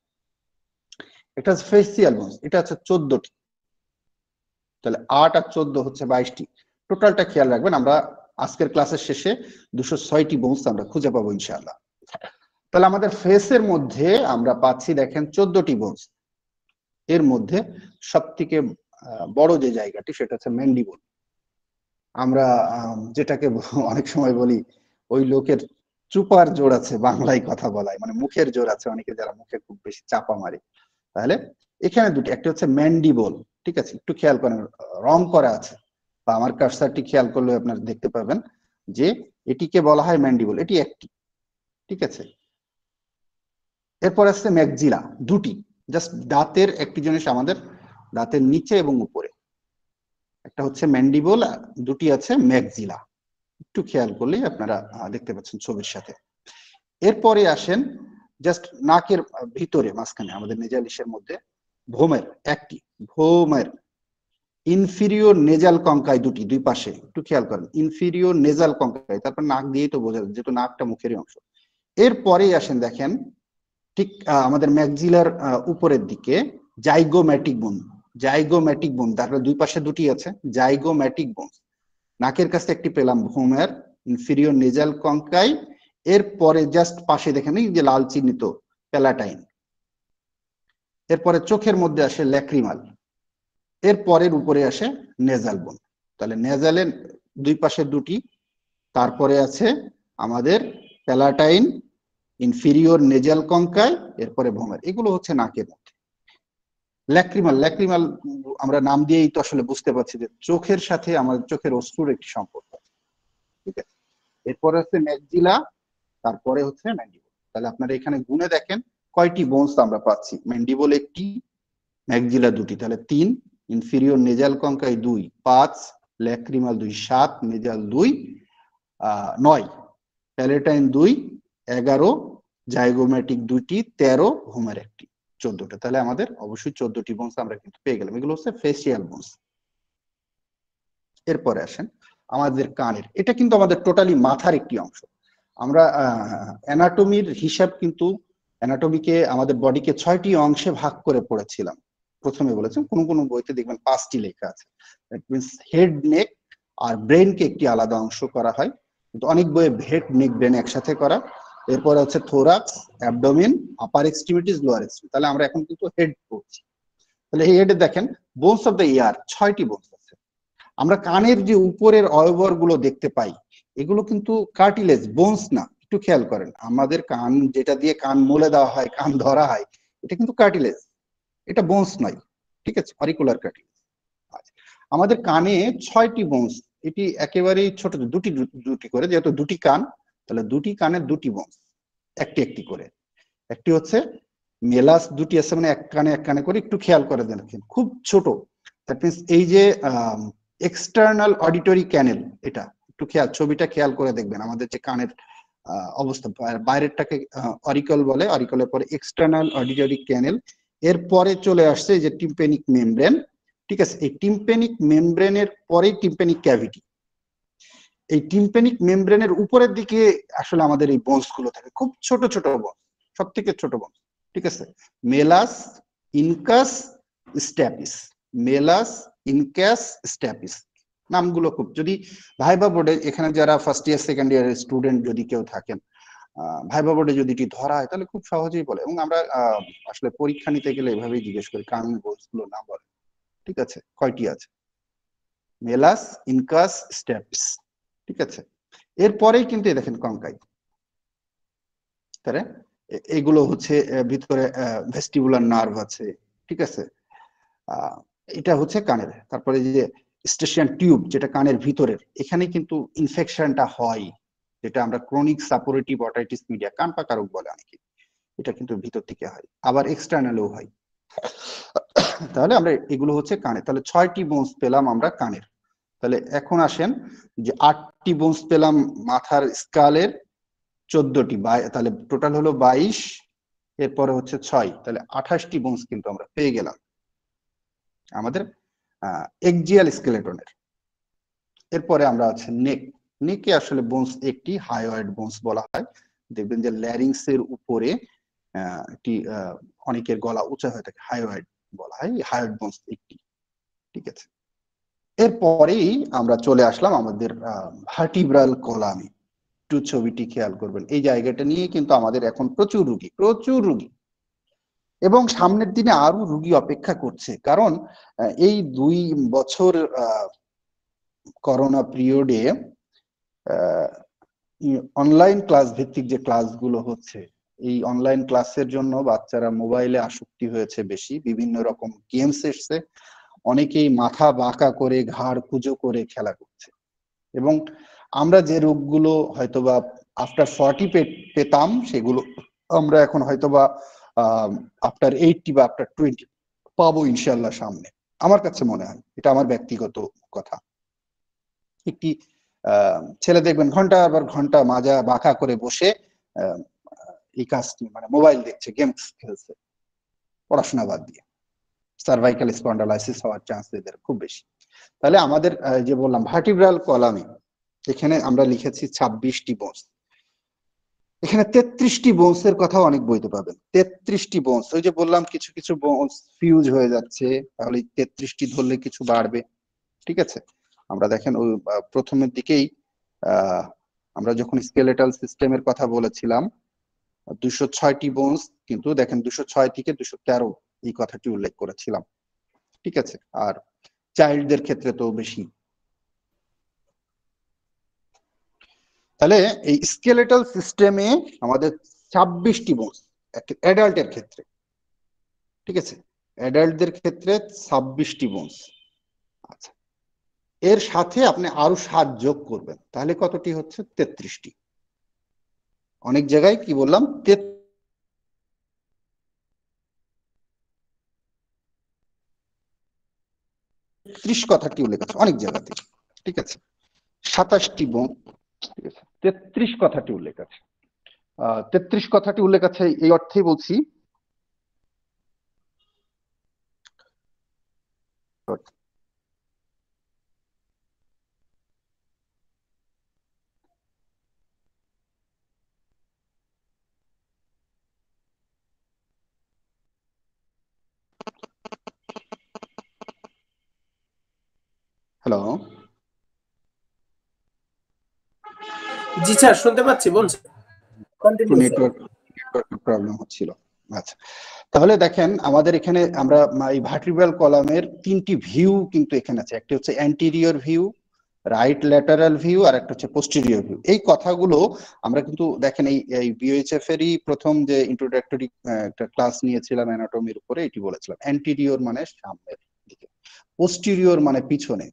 [SPEAKER 1] এটা হচ্ছে ফেসিয়াল বোনস, এটা হচ্ছে 14টি। তাহলে 8 আর 14 হচ্ছে 22টি। টোটালটা খেয়াল রাখবেন, আমরা আজকের ক্লাসের শেষে 206টি বোনস আমরা খুঁজে পাবো ইনশাআল্লাহ। তাহলে আমাদের ফেসের মধ্যে আমরা পাচ্ছি দেখেন 14টি বোনস। এর মধ্যে সব থেকে বড় যে জায়গাটি সেটা হচ্ছে ম্যান্ডিবল। আমরা যেটাকে অনেক সময় বলি ওই লোকের চুপার জোর আছে, বাংলায় কথা বলায়, মানে মুখের জোর আছে অনেকে যারা মুখে খুব বেশি চাপা মারে। তাহলে এখানে দুটি, একটা হচ্ছে ম্যান্ডিবল, ঠিক আছে, একটু খেয়াল করেন রং করা আছে, বা আমার কার্সারটি খেয়াল করলে আপনারা দেখতে পাবেন যে এটিকে বলা হয় ম্যান্ডিবল, এটি একটি, ঠিক আছে। এরপর আসছে ম্যাক্সিলা, দুটি, জাস্ট দাঁতের একটি জিনিস আমাদের দাঁতের নিচে এবং উপরে, একটা হচ্ছে ম্যান্ডিবল, দুটি আছে ম্যাক্সিলা, একটু খেয়াল করলেই আপনারা দেখতে পাচ্ছেন ছবির সাথে। এরপরে আসেন জাস্ট নাকের ভিতরে মাঝখানে আমাদের নেজালিসের মধ্যে ভোমের একটি, ভোমের ইনফিরিয়র নেজাল কঙ্কাই দুটি, দুই পাশে একটু খেয়াল করেন, ইনফিরিয়র নেজাল কঙ্কাই, তারপর নাক দিয়েই তো বোঝা যায় যেহেতু নাকটা মুখেরই অংশ। এরপরেই আসেন দেখেন ঠিক আমাদের ম্যাক্সিলার উপরের দিকে জাইগোম্যাটিক বোন, জাইগোম্যাটিক বোন, তারপরে দুই পাশে দুটি আছে জাইগোম্যাটিক বোন। নাকের কাছে একটি পেলাম ভোমের ইনফিরিয়র নেজাল কঙ্কাই, এরপরে জাস্ট পাশে দেখেন এই যে লাল চিহ্নিত প্যালাটাইন। এরপরে চোখের মধ্যে আসে ল্যাক্রিমাল, এর পরের উপরে আসে নেজাল বোন। তাহলে নেজালের দুই পাশে দুটি, তারপরে আছে আমাদের প্যালাটাইন, ইনফিরিয়র নেজাল কঙ্কাই, এরপরে ভোমের, এগুলো হচ্ছে নাকের মধ্যে। ল্যাক্রিমাল, ল্যাক্রিমাল আমরা নাম দিয়েই তো আসলে বুঝতে পারছি যে চোখের সাথে আমাদের চোখের অশ্রুর একটি সম্পর্ক আছে, ঠিক আছে। এরপরে হচ্ছে ম্যাক্সিলা, তারপরে হচ্ছে ম্যান্ডিবল। তাহলে আপনারা এখানে গুণে দেখেন কয়টি বোনস আমরা পাচ্ছি, ম্যান্ডিবল একটি, ম্যাক্সিলা দুটি, তাহলে 3, inferior nasal conchae 2, 5, lacrimal 2, 7, nasal 2, 9, palatine 2, 11, zygomatic 2টি, 13, হোমের একটি, 14টা। তাহলে আমাদের অবশ্যই 14টি বোনস আমরা কিন্তু পেয়ে গেলাম। এগুলো হচ্ছে ফেসিয়াল বোনস। এরপরে আসেন আমাদের কানের, এটা কিন্তু আমাদের টোটালি মাথার একটি অংশ। আমরা অ্যানাটমির হিসাব কিন্তু অ্যানাটমিকে আমাদের বডিকে 6টি অংশে ভাগ করে পড়েছিলাম। প্রথমে বলেছেন কোন কোন বইতে দেখবেন 5টি লেখা আছে, দ্যাট মিন্স হেড, নেক আর ব্রেনকে একটি আলাদা অংশ করা হয়, কিন্তু অনেক বইয়ে হেড, নেক, ব্রেন একসাথে করা। এরপরে হচ্ছে থোরাক্স, অ্যাবডোমেন, আপার এক্সট্রিমিটিস, লোয়ার এক্সট্রিমিটি। তাহলে আমরা এখন কিন্তু হেড পড়ছি। তাহলে এই হেডে দেখেন বোনস অফ দ্য ইয়ার 6টি বোনস আছে। আমরা কানের যে উপরের অয়বর গুলো দেখতে পাই এগুলো কিন্তু কার্টিলেজ, বোনস না। একটু খেয়াল করেন, আমাদের কান যেটা দিয়ে কান মলে দেওয়া হয়, কান ধরা হয়, এটা কিন্তু কার্টিলেজ, এটা বোনস নয়, ঠিক আছে, অরিকুলার কার্টিলেজ। আমাদের কানে 6টি বোনস, এটি একেবারেই ছোট, দুটি দুটি করে, যেহেতু দুটি কান, তাহলে দুটি কানের দুটি বোনস, একটি একটি করে। একটি হচ্ছে মেলাস, দুটি আছে মানে এক কানে করে, একটু খেয়াল করে দেখেন খুব ছোট, দ্যাট মিন্স এই যে এক্সটার্নাল অডিটরি ক্যানেল, এটা একটু খেয়াল, ছবিটা খেয়াল করে দেখবেন, আমাদের যে কানের অবস্থা, বাইরেরটাকে অরিকল বলে, অরিকলের পরে এক্সটার্নাল অডিটরি ক্যানেল, এরপরে চলে আসছে যে টিম্পেনিক মেমব্রেন, ঠিক আছে। এই টিম্পেনিক মেমব্রেনের পরেই টিম্পেনিক ক্যাভিটি। এই টিম্পেনিক মেমব্রেনের উপরের দিকে আসলে আমাদের এই বোনস গুলো থাকে, খুব ছোট ছোট বোনস, সব থেকে ছোট বোনস, ঠিক আছে। Malleus, incus, stapes, malleus, incus stapes. নামগুলো খুব, যদি ভাইবা বোর্ডে এখানে যারা ফার্স্ট ইয়ার সেকেন্ড ইয়ারের স্টুডেন্ট যদি কেউ থাকেন, ভাইবা বোর্ডে যদি এটি ধরা হয় তাহলে খুব সহজেই বলে, এবং আমরা আসলে পরীক্ষা নিতে গেলে এভাবেই জিজ্ঞেস করি কানুন বোর্ডগুলো না বলে। ঠিক আছে, কয়টি আছে? Malleus, incus, stapes. ঠিক আছে, এরপরেই কিন্তু দেখেন কঙ্কাই, তাহলে এগুলো হচ্ছে ভিতরে ভেস্টিবুলার নার্ভ আছে। ঠিক আছে, এটা হচ্ছে কানের। তারপরে যে স্টেশন টিউব, যেটা কানের ভিতরের, এখানে কিন্তু ইনফেকশনটা হয়, যেটা আমরা ক্রনিক সাপোরেটিভ অটাইটিস মিডিয়া, কান পাকারক বলে অনেকে, এটা কিন্তু ভিতর থেকে হয়, আবার এক্সটার্নালও হয়। তাহলে আমরা এগুলো হচ্ছে কানে। তাহলে 6টি বোনস পেলাম আমরা কানের। তাহলে এখন আসেন যে 8টি বোনস পেলাম মাথার স্কালের, 14টি, তাহলে টোটাল হলো 22, এরপরে হচ্ছে 6, তাহলে 28টি বোনস কিন্তু আমরা পেয়ে গেলাম আমাদের এক্সিয়াল স্কেলেটনের। এরপরে আমরা আছে নেক। নেকে আসলে বোনস একটি হায়োয়েড বোনস বলা হয়। দেখবেন যে ল্যারিংস এর উপরে একটি অনেকের গলা উঁচা হয়ে থাকে, হায়োয়েড বলা হয়, হায়োয়েড বোনস একটি। ঠিক আছে, এরপরেই আমরা চলে আসলাম আমাদের ভার্টিব্রাল কলামে। একটু ছবিটি খেয়াল করবেন, এই জায়গাটা নিয়ে কিন্তু আমাদের এখন প্রচুর রুগী, এবং সামনের দিনে আরো রুগী অপেক্ষা করছে। কারণ এই 2 বছর করোনা পিরিয়ডে অনলাইন ক্লাস ভিত্তিক যে ক্লাসগুলো হচ্ছে, এই অনলাইন ক্লাসের জন্য বাচ্চারা মোবাইলে আসক্তি হয়েছে বেশি, বিভিন্ন রকম গেমস এসছে, অনেকেই মাথা বাঁকা করে ঘাড় কুঁজো করে খেলা করছে, এবং আমরা যে রোগগুলো হয়তোবা আফটার 40 পেতাম, সেগুলো আমরা এখন হয়তোবা আফটার 80 বা আফটার 20 পাবো ইনশাল্লাহ সামনে। আমার কাছে মনে হয়, এটা আমার ব্যক্তিগত কথা। একটি ছেলে দেখবেন ঘন্টা মাজা বাঁকা করে বসে এই কাজটি, মানে মোবাইল দেখছে, গেমস খেলছে, পড়াশোনা বাদ দিয়ে, সার্ভাইকাল স্পন্ডালাইসিস হওয়ার চান্স এদের খুব বেশি। তাহলে আমাদের যে বললাম ভার্টিব্রাল কলামে, এখানে আমরা লিখেছি 26টি বোনস, এখানে 33টি বোনসের কথা অনেক বইতে পাবেন। 33টি বোনস, ওই যে বললাম কিছু কিছু বোনস ফিউজ হয়ে যাচ্ছে, তাহলে 33টি ধরলে কিছু বাড়বে। ঠিক আছে, আমরা দেখেন ওই প্রথমের দিকেই আমরা যখন স্কেলেটাল সিস্টেমের কথা বলেছিলাম 206টি বোনস, কিন্তু দেখেন 206 থেকে 213 এই কথাটি উল্লেখ করেছিলাম। ঠিক আছে, আর চাইল্ডদের ক্ষেত্রে তো বেশি। তাহলে এই স্কেলেটাল সিস্টেমে আমাদের 26টি বোনস অ্যাডাল্টের ক্ষেত্রে। ঠিক আছে, অ্যাডাল্টদের ক্ষেত্রে 26টি বোনস। আচ্ছা, এর সাথে আপনি আরো 7 যোগ করবেন, তাহলে কতটি হচ্ছে? 33টি। অনেক জায়গায় কি বললাম, 33 কথাটি উল্লেখ আছে অনেক জায়গাতে। ঠিক আছে, 27টি বোন, ঠিক আছে, 33 কথাটি উল্লেখ আছে। 33 কথাটি উল্লেখ আছে এই অর্থেই বলছি, হ্যালো,
[SPEAKER 2] জি স্যার, শুনতে পাচ্ছি, বলছেন, কন্টিনিউ স্যার।
[SPEAKER 1] নেটওয়ার্ক প্রবলেম হচ্ছিল। আচ্ছা, তাহলে দেখেন আমাদের এখানে আমরা এই ভার্টিব্রাল কলামের 3টি ভিউ কিন্তু এখানে আছে। একটি হচ্ছে anterior view, right lateral view, আর একটা হচ্ছে পোস্টেরিয়র ভিউ। এই কথাগুলো আমরা কিন্তু দেখেন এই বিএইচএফ এরই প্রথম যে ইন্ট্রোডাক্টরি একটা ক্লাস নিয়েছিলাম অ্যানাটমির উপরে, এটি বলেছিলাম অ্যান্টিরিয়র মানে সামনের দিকে, পোস্টেরিয়র মানে পিছনে,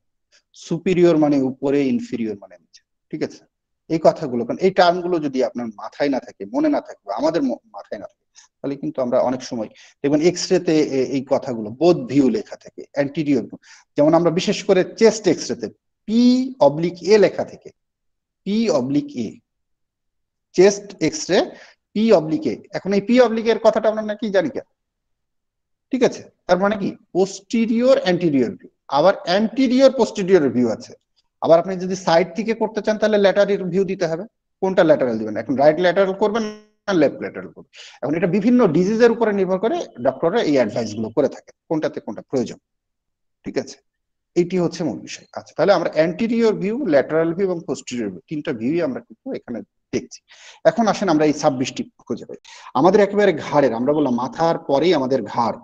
[SPEAKER 1] সুপিরিয়র মানে উপরে, ইনফিরিয়র মানে নিচে। ঠিক আছে, এই কথাগুলো, কারণ এই টার্মগুলো যদি আপনার মাথায় না থাকে, মনে না থাকে, আমাদের মাথায় না থাকে, তাহলে কিন্তু আমরা অনেক সময় দেখবেন এক্সরেতে এই কথাগুলো বোথ ভিউ লেখা থাকে, অ্যান্টিরিয়র। যেমন আমরা বিশেষ করে চেস্ট এক্সরেতে P/A লেখা থেকে, P/A, চেস্ট এক্সরে P/A। এখন এই P/A এর কথাটা আমরা নাকি জানি কেন? ঠিক আছে, তার মানে কি পোস্টেরিয়র অ্যান্টিরিয়র ভিউ, আবার অ্যান্টিরিয়র পোস্টেরিয়র ভিউ আছে। আবার আপনি যদি সাইড থেকে করতে চান তাহলে ল্যাটারাল ভিউ দিতে হবে। কোনটা ল্যাটারাল দিবেন? এখন রাইট ল্যাটারাল করবেন না লেফট ল্যাটারাল করবেন? এখন এটা বিভিন্ন ডিজিজের উপরে নির্ভর করে ডক্টররা এই অ্যাডভাইস গুলো করে থাকে কোনটাতে কোনটা প্রয়োজন। ঠিক আছে, এইটি হচ্ছে মূল বিষয়। আচ্ছা, তাহলে আমরা অ্যান্টিরিয়র ভিউ, ল্যাটারাল ভিউ এবং পোস্টেরিয়র ভিউ, তিনটা ভিউই আমরা কিন্তু এখানে দেখছি। এখন আসেন আমরা এই 26টি খুঁজে পাই। আমাদের একেবারে ঘাড়ের, আমরা বললাম মাথার পরেই আমাদের ঘাড়,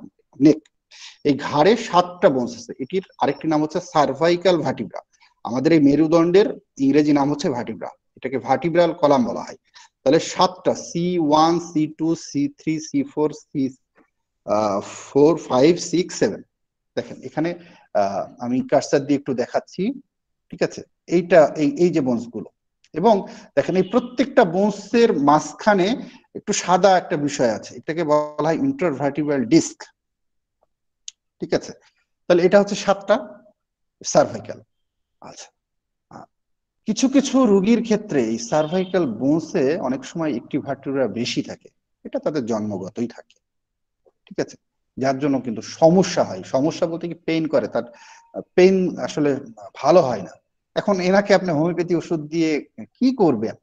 [SPEAKER 1] নেক, এই ঘাড়ে 7টা বোনস আছে। এটির আরেকটি নাম হচ্ছে সার্ভাইকাল ভার্টিব্রা। আমাদের এই মেরুদণ্ডের ইংরেজি নাম হচ্ছে ভার্টিব্রা, এটাকে ভার্টিব্রাল কলাম বলা হয়। তাহলে 7টা, C1, C2, C3, C4, C4, 5, 6, 7। দেখেন এখানে আমি কার্সার দিয়ে একটু দেখাচ্ছি, ঠিক আছে? এইটা এই যে বোনস গুলো, এবং দেখেন এই প্রত্যেকটা বোনসের মাঝখানে একটু সাদা একটা বিষয় আছে, এটাকে বলা হয় ইন্টারভার্টিব্রাল ডিস্ক, ঠিক আছে? তাহলে এটা হচ্ছে 7টা সার্ভাইকাল। আচ্ছা, কিছু কিছু রোগীর ক্ষেত্রে এই সার্ভাইকাল বোনসে অনেক সময় একটি ভার্টিব্রা বেশি থাকে, এটা তাদের জন্মগতই থাকে, ঠিক আছে? যার জন্য কিন্তু সমস্যা হয়। সমস্যা বলতে কি, পেইন করে, তার পেইন আসলে ভালো হয় না। এখন এনাকে আপনি হোমিওপ্যাথি ওষুধ দিয়ে কি করবেন?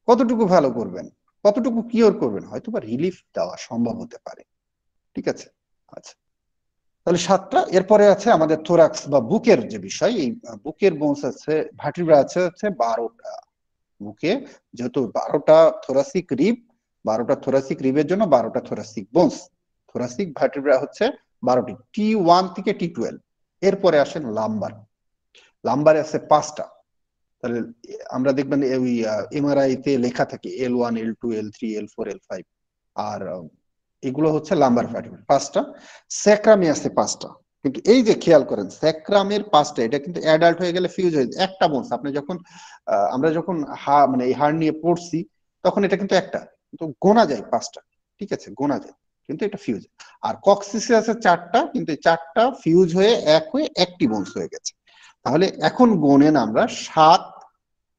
[SPEAKER 1] কতটুকু ভালো করবেন, কতটুকু কিওর করবেন? হয়তো বা রিলিফ দেওয়া সম্ভব হতে পারে, ঠিক আছে? আচ্ছা, তাহলে 7টা। এরপরে আছে আমাদের থোরাক্স বা বুকের যে বিষয়, এই বুকের বোনস আছে, ভার্টিব্রা আছে হচ্ছে 12টা। বুকে যেহেতু 12টা থোরাসিক রিব, 12টা থোরাসিক রিবের জন্য 12টা থোরাসিক বোনস। থোরাসিক ভার্টিব্রা হচ্ছে 12টি, T1 থেকে T12। এরপরে আসেন লাম্বার। লাম্বারে আছে 5টা। তাহলে আমরা দেখবেন ওই এমআরআই তে লেখা থাকে L1, L2, L3, L4, L5, আর এগুলো হচ্ছে লাম্বার ভার্টিব্রা 5টা। স্যাক্রামে আছে 5টা, কিন্তু এই যে খেয়াল করেন স্যাক্রামের 5টা, এটা কিন্তু অ্যাডাল্ট হয়ে গেলে ফিউজ হয়ে যায় একটা বোনস। আপনি যখন আমরা যখন মানে এই হাড় নিয়ে পড়ছি, তখন এটা কিন্তু একটা, কিন্তু গোনা যায় 5টা, ঠিক আছে? গোনা যায়, কিন্তু এটা ফিউজ। আর কক্সিসে আছে 4টা, কিন্তু এই 4টা ফিউজ হয়ে একটি বোনস হয়ে গেছে। তাহলে এখন গোনেন আমরা 7,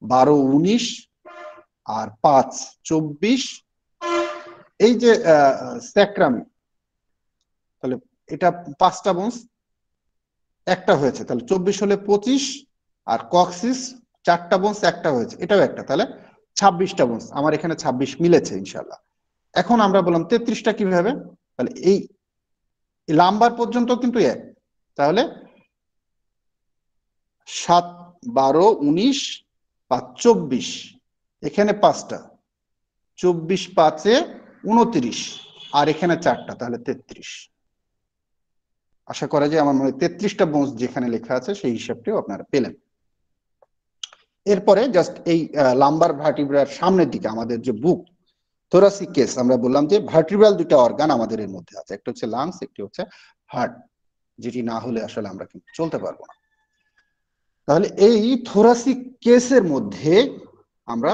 [SPEAKER 1] 12, 19 আর 5, 24। এই যে স্যাক্রাম, তাহলে এটা 5টা বোনস, একটা হয়েছে, তাহলে 24 হলে 25, আর কক্সিস 4টা বোনস, একটা হয়েছে, এটাও একটা, তাহলে 26টা বোনস। আমার এখানে 26 মিলেছে ইনশাল্লাহ। এখন আমরা বললাম 33টা কিভাবে? তাহলে এই লাম্বার পর্যন্ত কিন্তু এক, তাহলে 7, 12, 19, 5, 24, এখানে 5টা, 24, 5-এ 29, আর এখানে 4টা, তাহলে 33। আশা করা যায় আমার মনে হয় 33টা বোনস যেখানে লেখা আছে সেই হিসাবটিও আপনারা পেলেন। এরপরে জাস্ট এই লাম্বার ভার্টিব্রার সামনের দিকে আমাদের যে বুক, থোরাসিক কেস, আমরা বললাম যে ভার্টিব্রাল দুটো অর্গান আমাদের এর মধ্যে আছে, একটা হচ্ছে লাংস, একটি হচ্ছে হার্ট, যেটি না হলে আসলে আমরা কিন্তু চলতে পারবো না। তাহলে এই থোরাসিক কেসের মধ্যে আমরা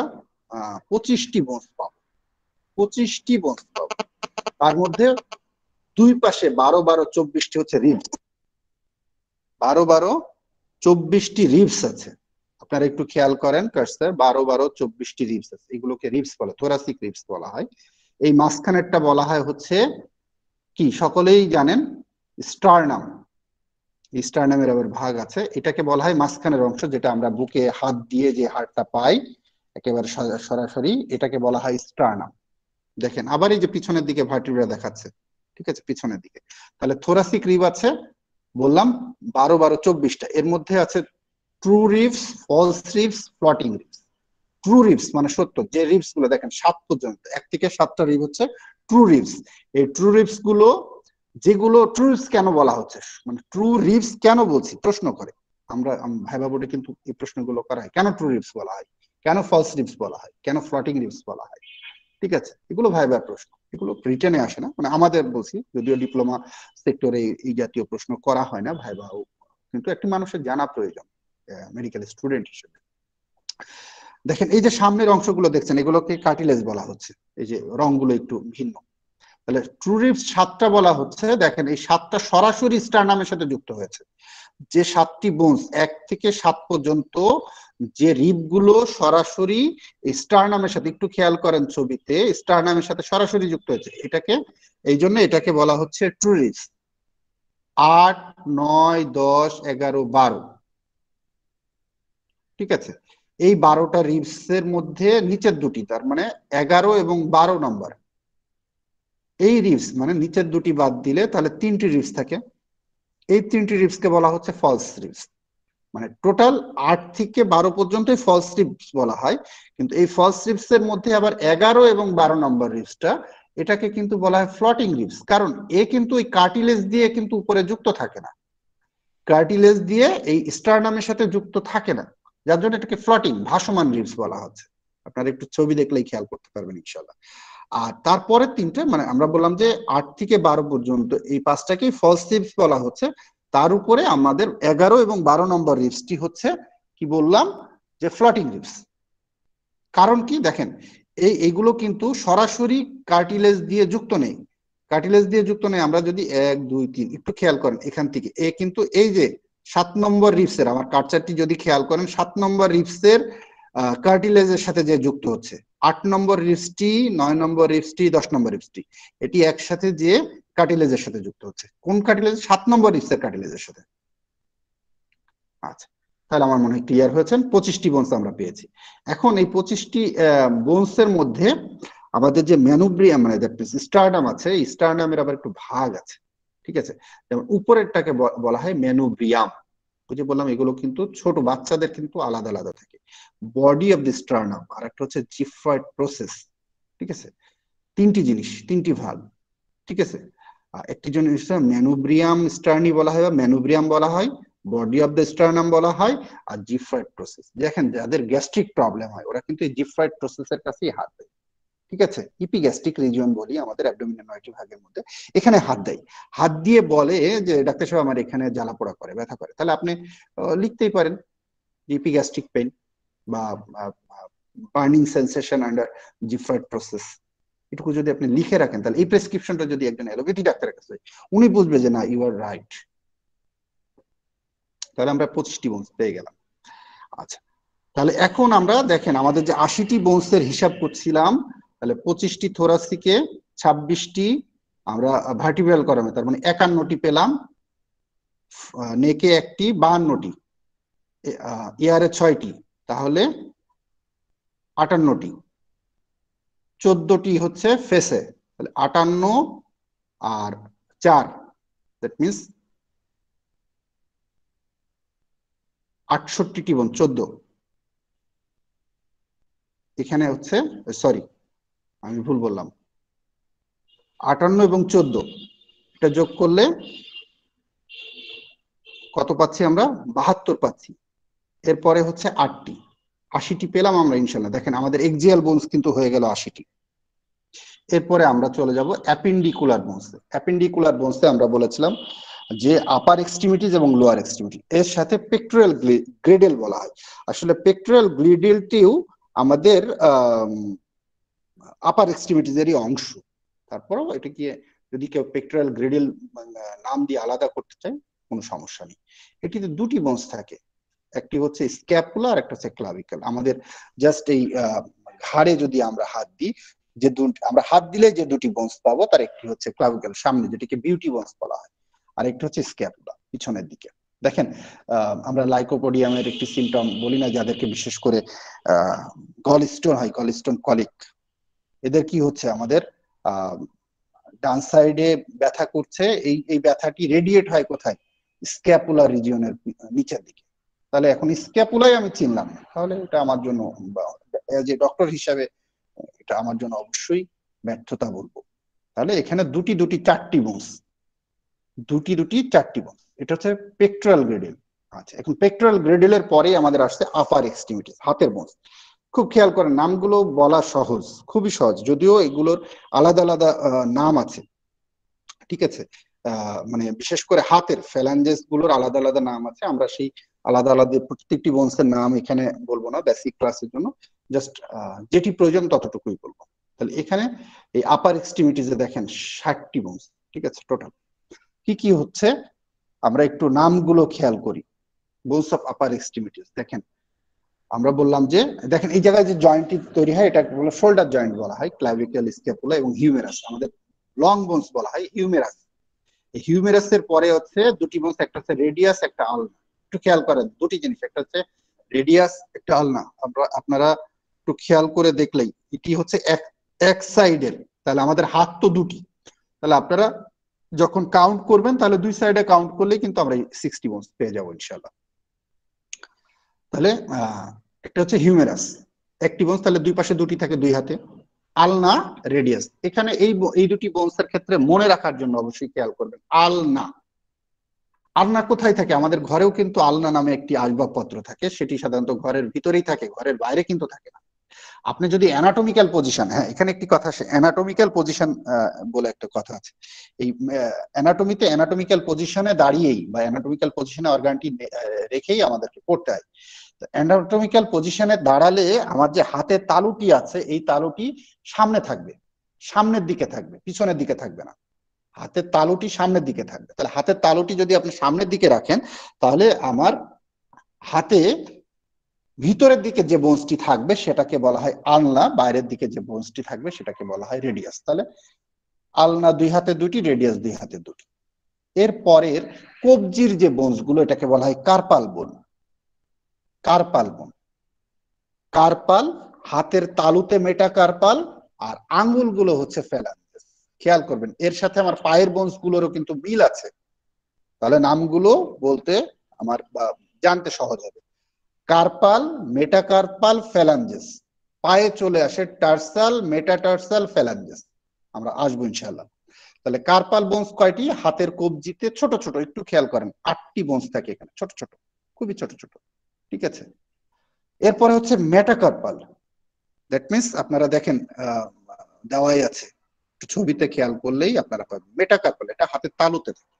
[SPEAKER 1] 25টি বোনস পাবো, 25টি বোনস পাবো। তার মধ্যে দুই পাশে 12, 12, 24টি হচ্ছে রিবস, 12, 12, 24টি রিবস আছে। আপনারা একটু খেয়াল করেন কার্সার, 12, 12, 24টি রিবস আছে, এগুলোকে রিবস বলে, থোরাসিক রিবস বলা হয়। এই মাঝখানেরটা বলা হয় হচ্ছে কি, সকলেই জানেন, স্টারনাম। স্টারনামের আবার ভাগ আছে, এটাকে বলা হয় মাঝখানের অংশ, যেটা আমরা বুকে হাত দিয়ে যে হাড়টা পাই একেবারে সরাসরি, এটাকে বলা হয় স্টারনাম। দেখেন আবার এই যে পিছনের দিকে ভার্টিব্রা দেখাচ্ছে, ঠিক আছে, পিছনের দিকে। তাহলে থোরাসিক রিব আছে বললাম 12, 12, 24টা। এর মধ্যে আছে true ribs, false ribs, floating ribs. True ribs মানে সত্য, যে রিবস গুলো দেখেন 7 পর্যন্ত, 1 থেকে 7টা রিব হচ্ছে ট্রু রিবস। এই ট্রু রিবস গুলো, যেগুলো ট্রু রিবস কেন বলা হচ্ছে, মানে ট্রু রিবস কেন বলছি, প্রশ্ন করে আমরা ভাইবা বোর্ডে কিন্তু এই প্রশ্নগুলো করা হয়, কেন ট্রু রিবস বলা হয়, কেন ফলস রিবস বলা হয়, কেন ফ্লোটিং রিবস বলা হয়, ঠিক আছে? এগুলো ভাইবার প্রশ্ন, এগুলো রিটেনে আসে না, মানে আমাদের বলছি, যদিও ডিপ্লোমা সেক্টরে এই জাতীয় প্রশ্ন করা হয় না ভাইবাও, কিন্তু একটি মানুষের জানা প্রয়োজন মেডিকেল স্টুডেন্ট হিসেবে। দেখেন এই যে সামনের অংশগুলো দেখছেন, এগুলোকে কার্টিলেজ বলা হচ্ছে, এই যে রংগুলো একটু ভিন্ন। তাহলে ট্রু রিবস 7টা বলা হচ্ছে, দেখেন এই 7টা সরাসরি স্টারনামের সাথে যুক্ত হয়েছে। যে 7টি বোনস 1 থেকে 7 পর্যন্ত, যে রিবগুলো সরাসরি স্টারনামের সাথে, একটু খেয়াল করেন ছবিতে, স্টারনামের সাথে সরাসরি যুক্ত হয়েছে, এটাকে এই জন্য এটাকে বলা হচ্ছে ট্রু রিবস। 8, 9, 10, 11, 12, ঠিক আছে? এই 12টা রিবস এর মধ্যে নিচের দুটি, তার মানে 11 এবং 12 নম্বর, এই রিবস মানে নিচের দুটি বাদ দিলে তাহলে 3টি রিবস থাকে। এই 3টি রিবসকে বলা হচ্ছে ফলস রিবস। মানে টোটাল 8 থেকে 12 পর্যন্তই ফলস রিবস বলা হয়, কিন্তু এই ফলস রিবস এর মধ্যে আবার 11 এবং 12 নম্বর রিবসটা এটাকে কিন্তু বলা হয় ফ্লোটিং রিবস, কারণ এ কিন্তু ওই কার্টিলেজ দিয়ে কিন্তু উপরে যুক্ত থাকে না, কার্টিলেজ দিয়ে এই স্টারনামের সাথে যুক্ত থাকে না, যার জন্য এটাকে ফ্লোটিং ভাসমান রিবস বলা হচ্ছে। আপনারা একটু ছবি দেখলেই খেয়াল করতে পারবেন ইনশাআল্লাহ। আর তারপরে 3টে, মানে আমরা বললাম যে 8 থেকে 12 পর্যন্ত এই 5টাকেই ফলস রিবস বলা হচ্ছে, তার উপরে আমাদের 11 এবং 12 নম্বর রিবসটি হচ্ছে কি বললাম যে ফ্লোটিং রিবস। কারণ কি দেখেন, এইগুলো কিন্তু সরাসরি কার্টিলেজ দিয়ে যুক্ত নেই, কার্টিলেজ দিয়ে যুক্ত নেই। আমরা যদি 1 2 3 একটু খেয়াল করেন এখান থেকে এ কিন্তু এই যে 7 নম্বর রিবসের, আমার কার্সারটি যদি খেয়াল করেন 7 নম্বর রিবসের কার্টিলেজের সাথে যে যুক্ত হচ্ছে, 8 নম্বর রিবসটি, 9 নম্বর রিবসটি, 10 নম্বর রিবসটি, এটি একসাথে যে কার্টিলেজের সাথে যুক্ত হচ্ছে। কোন কার্টিলেজ? 7 নম্বর রিবসের কার্টিলেজের সাথে। আচ্ছা, তাহলে আমার মনে হয় ক্লিয়ার হয়েছেন। 25টি বোনস আমরা পেয়েছি। এখন এই 25টি বোনসের মধ্যে আমাদের যে ম্যানুব্রিয়াম মানে স্টারনাম আছে, এই স্টারনামের আবার একটু ভাগ আছে, ঠিক আছে? যেমন উপরেরটাকে বলা হয় ম্যানুব্রিয়াম। ওই যে বললাম এগুলো কিন্তু ছোট বাচ্চাদের কিন্তু আলাদা আলাদা থাকে। বডি অফ দি স্টারনাম, আর একটা হচ্ছে জিফ্রয়েড প্রসেস, ঠিক আছে? 3টি জিনিস, 3টি ভাগ, ঠিক আছে? একটি জিনিস ম্যানুব্রিয়াম স্টার্নি বলা হয় বা ম্যানুব্রিয়াম বলা হয়, বডি অফ দ্য স্টারনাম বলা হয়, আর জিফ্রয়েড প্রসেস। দেখেন যাদের গ্যাস্ট্রিক প্রবলেম হয় ওরা কিন্তু এই জিফ্রয়েড প্রসেসের কাছেই হাত দেয়, ঠিক আছে? ইপিগ্যাস্ট্রিক রিজিয়ন বলি আমাদের অ্যাবডোমিনের 9টি ভাগের মধ্যে, এখানে হাত দেয়। হাত দিয়ে বলে যে ডাক্তার সাহেব আমার এখানে জ্বালা পোড়া করে, ব্যথা করে। তাহলে আপনি লিখতেই পারেন ইপিগ্যাস্ট্রিক পেইন বা বার্নিং সেন্সেশন আন্ডার জিফ্রয়েড প্রসেস। এটুকু যদি আপনি লিখে রাখেন, তাহলে এই প্রেসক্রিপশনটা যদি একজন অ্যালোপ্যাথি ডাক্তারের কাছে, উনি বুঝবে যে না ইউ আর রাইট। তাহলে আমরা 25টি বোনস পেয়ে গেলাম। আচ্ছা, তাহলে এখন আমরা দেখেন আমাদের যে 80টি বোনসের হিসাব করছিলাম, তাহলে 25টি থোরাসিকে, 26টি আমরা ভার্টিব্রাল কলামে, তার মানে 51টি পেলাম, নেকে 1টি, 52টি, ইয়ারে 6টি, তাহলে 58টি, 14টি হচ্ছে ফেসে, তাহলে 58 আর 4, দ্যাট মিনস 68টি বোন, 14। এখানে হচ্ছে সরি আমি ভুল বললাম, 58 এবং 14 এটা যোগ করলে কত পাচ্ছি আমরা? 72 পাচ্ছি। এরপরে হচ্ছে 8টি, 80টি পেলাম আমরা ইনশাল্লাহ। দেখেন আমাদের এক্সিয়াল বোনস কিন্তু হয়ে গেল 80টি। এরপরে আমরা চলে যাব অ্যাপেন্ডিকুলার বোনসে। অ্যাপেন্ডিকুলার বোনসে আমরা বলেছিলাম যে আপার এক্সট্রিমিটিজ এবং লোয়ার এক্সট্রিমিটি, এর সাথে পেক্টোরাল গ্রেডেল বলা হয়। আসলে পেক্টোরাল গ্রেডেলটিও আমাদের আপার এক্সট্রিমিটিজেরই অংশ। তারপরেও এটা কি, যদি কেউ পেক্টোরাল গ্রেডেল নাম দিয়ে আলাদা করতে চায় কোনো সমস্যা নেই। এটিতে 2টি বোনস থাকে, একটি হচ্ছে স্ক্যাপুলা আর একটা হচ্ছে ক্লাভিকল। আমাদের জাস্ট এই ঘাড়ে যদি আমরা হাত দিই, যে আমরা হাত দিলে যে 2টি বোনস পাবো, তার একটি হচ্ছে ক্লাভিকল সামনে, যেটাকে বিউটি বোনস বলা হয়, আর একটি হচ্ছে স্ক্যাপুলা পিছনের দিকে। দেখেন আমরা লাইকোপোডিয়ামের একটি সিমটম বলি না, যাদেরকে বিশেষ করে গলস্টোন হয়, গলস্টোন কলিক, এদের কি হচ্ছে আমাদের ডান সাইডে ব্যথা করছে, এই ব্যথাটি রেডিয়েট হয় কোথায়? স্ক্যাপুলার রিজিয়নের নিচের দিকে। তাহলে এখন স্ক্যাপুলাই আমি চিনলাম, তাহলে এটা আমার জন্য যে ডক্টর হিসাবে এটা আমার জন্য অবশ্যই ব্যর্থতা বলবো। তাহলে এখানে 2টি 4টি বোনস, 2টি 4টি বোনস, এটা হচ্ছে পেক্টোরাল গ্রেডেল। আচ্ছা, এখন পেক্টোরাল গ্রেডেলের পরে আমাদের আসছে আপার এক্সট্রিমিটিস, হাতের বোনস। খুব খেয়াল করেন, নামগুলো বলা সহজ, খুবই সহজ, যদিও এগুলোর আলাদা আলাদা নাম আছে, ঠিক আছে? মানে বিশেষ করে হাতের ফ্যালাঞ্জেস গুলোর আলাদা আলাদা নাম আছে। আমরা সেই আলাদা আলাদা প্রত্যেকটি বোনসের নাম এখানে বলবো না, বেসিক ক্লাসের জন্য জাস্ট যেটি প্রয়োজন ততটুকুই বলবো। তাহলে এখানে এই আপার এক্সট্রিমিটিসে দেখেন 60টি বোনস, ঠিক আছে? টোটাল কি কি হচ্ছে আমরা একটু নামগুলো খেয়াল করি। বোনস অফ আপার এক্সট্রিমিটিস, দেখেন আমরা বললাম যে দেখেন এই জায়গায় যে জয়েন্টটি তৈরি হয় এটা বলে শোল্ডার জয়েন্ট বলা হয়, ক্লাভিকল, স্ক্যাপুলা এবং হিউমেরাস। আমাদের লং বোনস বলা হয় হিউমেরাস। এই হিউমেরাসের পরে হচ্ছে 2টি বোনস, একটা হচ্ছে রেডিয়াস, একটা আলনা। একটু খেয়াল করেন 2টি জিনিস, একটা হচ্ছে রেডিয়াস, একটা আলনা। আপনারা একটু খেয়াল করে দেখলেই এটি হচ্ছে এক সাইডের, তাহলে আমাদের হাত তো 2টি, তাহলে আপনারা যখন কাউন্ট করবেন তাহলে দুই সাইডে কাউন্ট করলে কিন্তু আমরা 60 বোনস পেয়ে যাবো ইনশাল্লাহ। তাহলে একটা হচ্ছে হিউমেরাস একটি বোনস, তাহলে দুই পাশে দুটি থাকে দুই হাতে। আলনা, রেডিয়াস, এখানে এই দুটি বোনসের ক্ষেত্রে মনে রাখার জন্য অবশ্যই খেয়াল করবেন আলনা। আলনা কোথায় থাকে? আমাদের ঘরেও কিন্তু আলনা নামে একটি আসবাবপত্র থাকে, সেটি সাধারণত ঘরের ভিতরেই থাকে, ঘরের বাইরে কিন্তু থাকে না। আপনি যদি অ্যানাটমিক্যাল পজিশন, হ্যাঁ এখানে একটি কথা আছে, অ্যানাটমিক্যাল পজিশন বলে একটা কথা আছে। এই অ্যানাটমিতে অ্যানাটমিক্যাল পজিশনে দাঁড়িয়েই বা অ্যানাটমিক্যাল পজিশনে অর্গানটি রেখেই আমাদেরকে পড়তে হয়। অ্যানাটমিক্যাল পজিশনে দাঁড়ালে আমার যে হাতের তালুটি আছে এই তালুটি সামনে থাকবে, সামনের দিকে থাকবে, পিছনের দিকে থাকবে না। হাতের তালুটি সামনের দিকে থাকবে। তাহলে হাতের তালুটি যদি আপনি সামনের দিকে রাখেন তাহলে আমার হাতে ভিতরের দিকে যে বোনসটি থাকবে সেটাকে বলা হয় আলনা, বাইরের দিকে যে বোনসটি থাকবে সেটাকে বলা হয় রেডিয়াস। তাহলে আলনা দুই হাতে দুটি, রেডিয়াস দুই হাতে দুটি। এর পরের কবজির যে বোনস গুলো এটাকে বলা হয় কার্পাল বোন। কার্পাল বোন, কার্পাল, হাতের তালুতে মেটা কার্পাল, আর আঙ্গুলগুলো হচ্ছে ফ্যালাঞ্জেস। খেয়াল করবেন এর সাথে আমার পায়ের বোনস গুলোরও কিন্তু মিল আছে, তাহলে নামগুলো বলতে আমার জানতে সহজ হবে। Carpal, metacarpal, phalanges. পায়ে চলে আসে টার্সাল, মেটাটার্সাল, ফ্যালাঞ্জেস। আমরা আসবো ইনশাআল্লাহ। তাহলে কার্পাল বোনস কয়টি? হাতের কবজিতে ছোট ছোট, একটু খেয়াল করেন 8টি বোনস থাকে এখানে, ছোট ছোট, খুবই ছোট ছোট, ঠিক আছে। এরপরে হচ্ছে মেটাকার্পাল, দ্যাট মিনস আপনারা দেখেন দেওয়াই আছে, ছবিতে খেয়াল করলেই আপনারা পাবেন মেটাকার্পাল, এটা হাতের তালুতে থাকে।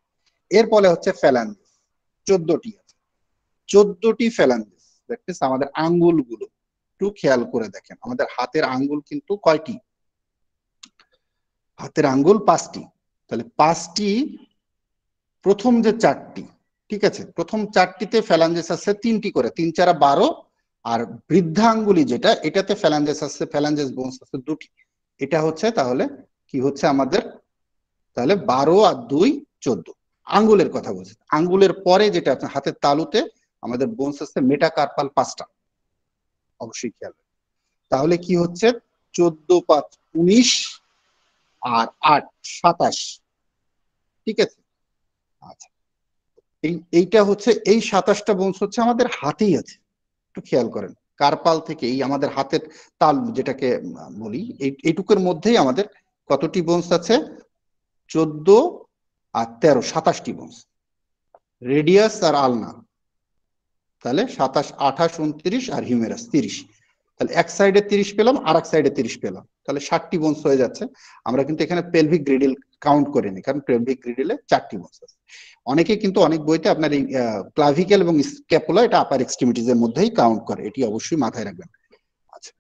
[SPEAKER 1] এরপরে হচ্ছে ফ্যালাঞ্জেস, 14টি আছে, 14টি ফ্যালাঞ্জেস। দ্যাট মিনস আমাদের আঙ্গুলগুলো একটু খেয়াল করে দেখেন, আমাদের হাতের আঙ্গুল কিন্তু কয়টি? হাতের আঙ্গুল 5টি। তাহলে 5টি, প্রথম যে 4টি, ঠিক আছে, প্রথম 4টিতে ফ্যালাঞ্জেস আছে 3টি করে, 3 4 12। আর বৃদ্ধাঙ্গুলি যেটা, এটাতে ফ্যালাঞ্জেস আছে, ফ্যালাঞ্জেস বোনস আছে 2টি। এটা হচ্ছে তাহলে কি হচ্ছে আমাদের, তাহলে 12 আর 2 14। আঙ্গুলের কথা বলছি, আঙ্গুলের পরে যেটা আছে হাতের তালুতে আমাদের বোনস আছে মেটাকার্পাল 5টা, অবশ্যই খেয়াল। তাহলে কি হচ্ছে 14 5 19 আর 8 27, ঠিক আছে। আচ্ছা, এইটা হচ্ছে এই 27টা বোনস হচ্ছে আমাদের হাতেই আছে, একটু খেয়াল করেন। কার্পাল থেকে এই আমাদের হাতের তাল যেটাকে বলি, এইটুকুর মধ্যেই আমাদের কতটি বোনস আছে? 14 আর 13, 27টি বোনস। রেডিয়াস আর আলনা, তাহলে 27 28 29 আর হিউমেরাস 30। তাহলে এক সাইডে 30 পেলাম আর এক সাইডে 30 পেলাম, তাহলে 60টি বোনস হয়ে যাচ্ছে। আমরা কিন্তু এখানে পেলভিক গ্রিডল কাউন্ট করিনি, কারণ পেলভিক গ্রিডলে 4টি বোনস আছে। অনেকে কিন্তু অনেক বইতে আপনার এই ক্লাভিকেল এবং স্ক্যাপুলা এটা আপার এক্সট্রিমিটিজ এর মধ্যেই কাউন্ট করে, এটি অবশ্যই মাথায় রাখবেন। আচ্ছা,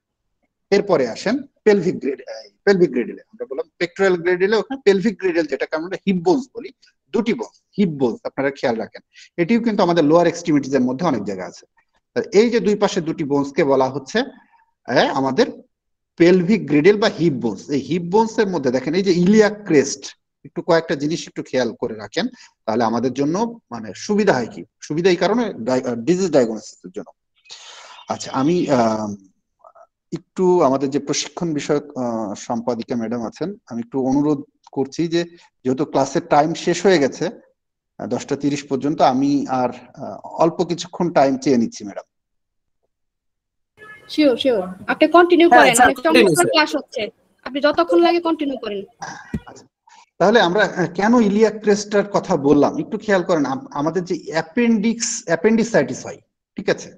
[SPEAKER 1] এরপরে আসেন পেলভিক গ্রিড, পেলভিক গ্রিডলে আমরা বললাম পেক্টোরাল গ্রিডলে, ওখানে পেলভিক গ্রিডল যেটাকে আমরা হিপ বোনস বলি, 2টি বোনস হিপ বোনস আপনারা খেয়াল রাখেন। এটিও কিন্তু আমাদের লোয়ার এক্সট্রিমিটিজ এর মধ্যে অনেক জায়গা আছে। এই যে দুই পাশে 2টি বোনসকে বলা হচ্ছে আমাদের পেলভিক গ্রিডল বা হিপ বোনস। এই হিপ বোনস এর মধ্যে দেখেন এই যে ইলিয়াক ক্রেস্ট, একটু কয়েকটা জিনিস একটু খেয়াল করে রাখেন, তাহলে আমাদের জন্য মানে সুবিধা হয়। কি সুবিধা? এই কারণে ডিজিজ ডায়াগনোসিসের জন্য। আচ্ছা, আমি একটু আমাদের যে প্রশিক্ষণ বিষয়ক সম্পাদিকা ম্যাডাম আছেন, আমি একটু অনুরোধ করছি যে যেহেতু ক্লাসের টাইম শেষ হয়ে গেছে 10টা 30 পর্যন্ত, আমি আর অল্প কিছুক্ষণ টাইম চেয়ে নিচ্ছি ম্যাডাম।
[SPEAKER 4] শিওর শিওর, আপনি কন্টিনিউ
[SPEAKER 2] হ্যাঁ,
[SPEAKER 4] করেন,
[SPEAKER 2] স্যার,
[SPEAKER 4] অনেক
[SPEAKER 2] continue,
[SPEAKER 4] চমৎকার
[SPEAKER 2] স্যার।
[SPEAKER 4] ক্লাস হচ্ছে, আপনি যতক্ষণ লাগে কন্টিনিউ করেন।
[SPEAKER 1] আচ্ছা, তাহলে আমরা কেন ইলিয়াক ক্রেস্টার কথা বললাম একটু খেয়াল করেন। আমাদের যে অ্যাপেন্ডিসাইটিস হয়, ঠিক আছে,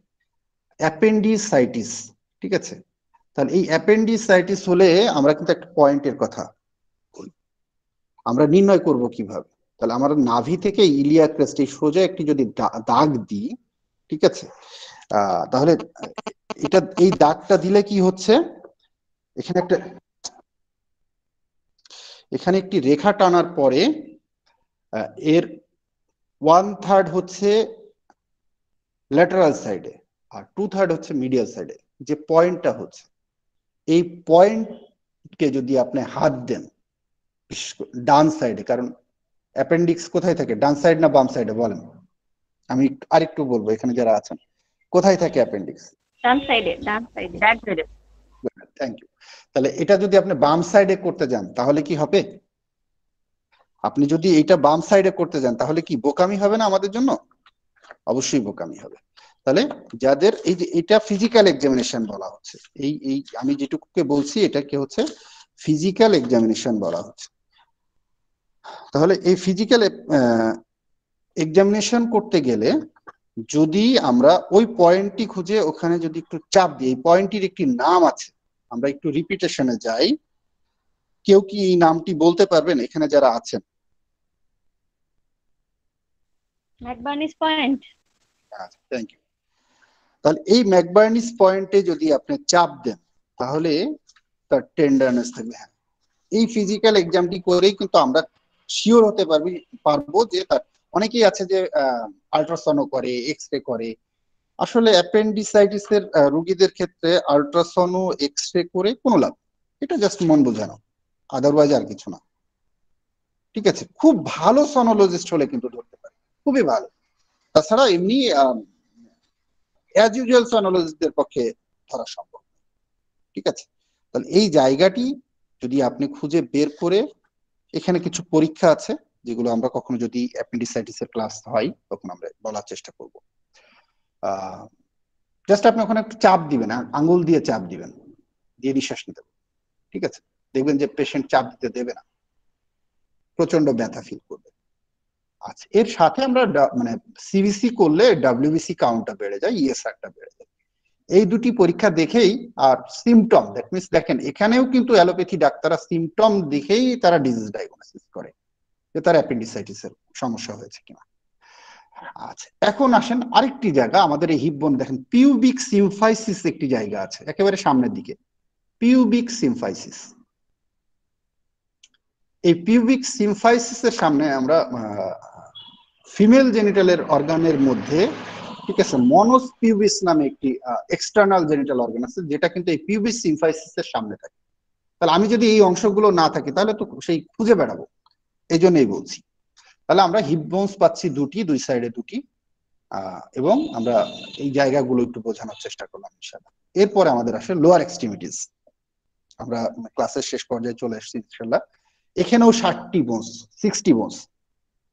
[SPEAKER 1] অ্যাপেন্ডিসাইটিস, ঠিক আছে। তাহলে এই অ্যাপেন্ডিসাইটিস হলে আমরা কিন্তু একটা পয়েন্টের কথা বলি, আমরা নির্ণয় করব কিভাবে? তাহলে আমরা নাভি থেকে ইলিয়াক ক্রেস্ট এই সোজা একটি যদি দাগ দিই, ঠিক আছে, তাহলে এটা এই দাগটা দিলে কি হচ্ছে, এখানে একটি রেখা টানার পরে এর 1/3 হচ্ছে ল্যাটারাল সাইডে আর 2/3 হচ্ছে মিডিয়াল সাইডে। যে পয়েন্টটা হচ্ছে, এই পয়েন্টকে যদি আপনি হাত দেন ডান সাইডে, কারণ অ্যাপেন্ডিক্স কোথায় থাকে, ডান সাইড না বাম সাইডে বলেন? আমি আরেকটু বলবো, এখানে যারা আছেন কোথায় থাকে অ্যাপেন্ডিক্স?
[SPEAKER 5] ডান সাইডে, ডান সাইডে, ডান সাইডে।
[SPEAKER 1] Thank you. তাহলে এটা যদি আপনি বাম সাইডে করতে যান তাহলে কি হবে? আপনি যদি এইটা বাম সাইডে করতে যান তাহলে কি বোকামি হবে না আমাদের জন্য? অবশ্যই বোকামি হবে। তাহলে যাদের এই যে এটা ফিজিক্যাল এক্সামিনেশন বলা হচ্ছে, এই এই আমি যেটুকুকে বলছি এটাকে হচ্ছে ফিজিক্যাল এক্সামিনেশন বলা হচ্ছে। তাহলে এই ফিজিক্যাল এক্সামিনেশন করতে গেলে যদি আমরা ওই পয়েন্টটি খুঁজে ওখানে যদি একটু চাপ দিই, এই পয়েন্টটির একটি নাম আছে, আমরা একটু রিপিটেশনে যাই। কেউ কি এই নামটি বলতে পারবেন এখানে যারা আছেন?
[SPEAKER 5] ম্যাকবার্নিস পয়েন্ট।
[SPEAKER 1] আচ্ছা, থ্যাংক ইউ। তাহলে এই ম্যাকবার্নিস পয়েন্টে যদি আপনি চাপ দেন তাহলে তার টেন্ডারনেস থাকবে। হ্যাঁ, এই ফিজিক্যাল এক্সামটি করেই কিন্তু আমরা শিওর হতে পারবো যে তার অনেকেই আছে যে আল্ট্রাসাউন্ড করে, এক্স রে করে। আসলে অ্যাপেন্ডিসাইটিস এর রোগীদের ক্ষেত্রে আল্ট্রাসাউন্ড ও এক্স রে করে কোনো লাভ, এটা জাস্ট মন বোঝানো, আদারওয়াইজ আর কিছু না। ঠিক আছে, খুব ভালো সনোলজিস্ট হলে কিন্তু ধরতে পারে, খুবই ভালো। তাছাড়া এমনি অ্যাজ ইউজুয়াল সনোলজিস্টদের পক্ষে ধরা সম্ভব। ঠিক আছে, তাহলে এই জায়গাটি যদি আপনি খুঁজে বের করে, এখানে কিছু পরীক্ষা আছে যেগুলো আমরা কখনো যদি অ্যাপেন্ডিসাইটিস এর ক্লাস হয় তখন আমরা বলার চেষ্টা করব। জাস্ট আপনি ওখানে একটু চাপ দিবেন, আঙ্গুল দিয়ে চাপ দিবেন, দিয়ে নিঃশ্বাস নিতে হবে। ঠিক আছে, দেখবেন যে পেশেন্ট চাপ দিতে দেবে না, প্রচন্ড ব্যথা ফিল করবে। আচ্ছা, এর সাথে আমরা মানে সিবিসি করলে ডাব্লিউবিসি কাউন্টটা বেড়ে যায়, ইএসআরটা বেড়ে যায়। এই দুটি পরীক্ষা দেখেই, আর সিমটম, দ্যাট মিনস দেখেন এখানেও কিন্তু অ্যালোপ্যাথি ডাক্তাররা সিমটম দেখেই তারা ডিজিজ ডায়াগনোসিস করে যে তার অ্যাপেন্ডিসাইটিস এর সমস্যা হয়েছে কিনা। আচ্ছা, এখন আসেন আরেকটি জায়গা, আমাদের এই হিপ বোন দেখেন পিউবিক সিমফাইসিস একটি জায়গা আছে একেবারে সামনের দিকে, পিউবিক সিমফাইসিস। এই পিউবিক সিমফাইসিস এর সামনে আমরা ফিমেল জেনিটালের অর্গানের মধ্যে, ঠিক আছে, মনোস পিউবিস নামে একটি এক্সটার্নাল জেনিটাল অর্গান আছে যেটা কিন্তু এই পিউবিক সিমফাইসিস এর সামনে থাকে। তাহলে আমি যদি এই অংশগুলো না থাকি তাহলে তো সেই খুঁজে বেড়াবো, এই জন্যই বলছি। তাহলে আমরা হিপ বোনস পাচ্ছি দুটি, দুই সাইডে দুটি, এবং আমরা এই জায়গাগুলো একটু বোঝানোর চেষ্টা করলাম ইনশাআল্লাহ। এরপরে আমাদের আসে লোয়ার এক্সট্রিমিটিস, আমরা ক্লাসের শেষ পর্যায়ে চলে এসেছি ইনশাআল্লাহ। এখানেও 60টি বোনস, 60 বোনস।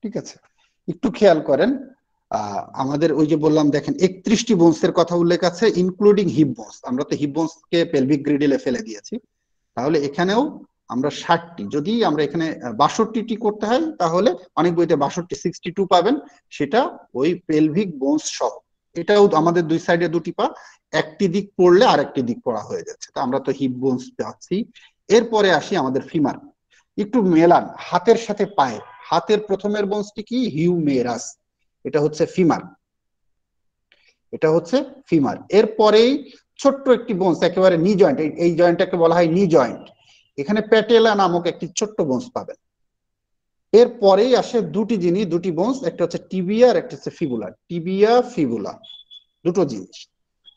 [SPEAKER 1] ঠিক আছে, একটু খেয়াল করেন, আমাদের ওই যে বললাম দেখেন 31টি বোনসের কথা উল্লেখ আছে ইনক্লুডিং হিপ বোনস। আমরা তো হিপ বোনস কে পেলভিক গ্রিডলে ফেলে দিয়েছি, তাহলে এখানেও আমরা 60টি, যদি আমরা এখানে 62টি করতে হয় তাহলে অনেক বইতে 62, 62 পাবেন, সেটা ওই পেলভিক বোনস সহ। এটাও আমাদের দুই সাইডে দুটি পা, একটি দিক পড়লে আরেকটি দিক পড়া হয়ে যাচ্ছে, তো আমরা তো হিপ বোনস পাচ্ছি। এরপরে আসি আমাদের ফিমার, একটু মেলান হাতের সাথে পায়ের। হাতের প্রথমের বোনসটি কি? হিউমেরাস, এটা হচ্ছে ফিমার, এটা হচ্ছে ফিমার। এরপরেই ছোট্ট একটি বোনস একেবারে নি জয়েন্ট, এই জয়েন্টটাকে বলা হয় নি জয়েন্ট, এখানে প্যাটেলা নামক একটি ছোট্ট বোনস পাবেন। এরপরেই আসে দুটি জিনিস, দুটি বোনস, একটা হচ্ছে টিবিয়া আর একটা হচ্ছে ফিবুলা। টিবিয়া ফিবুলা দুটো জিনিস।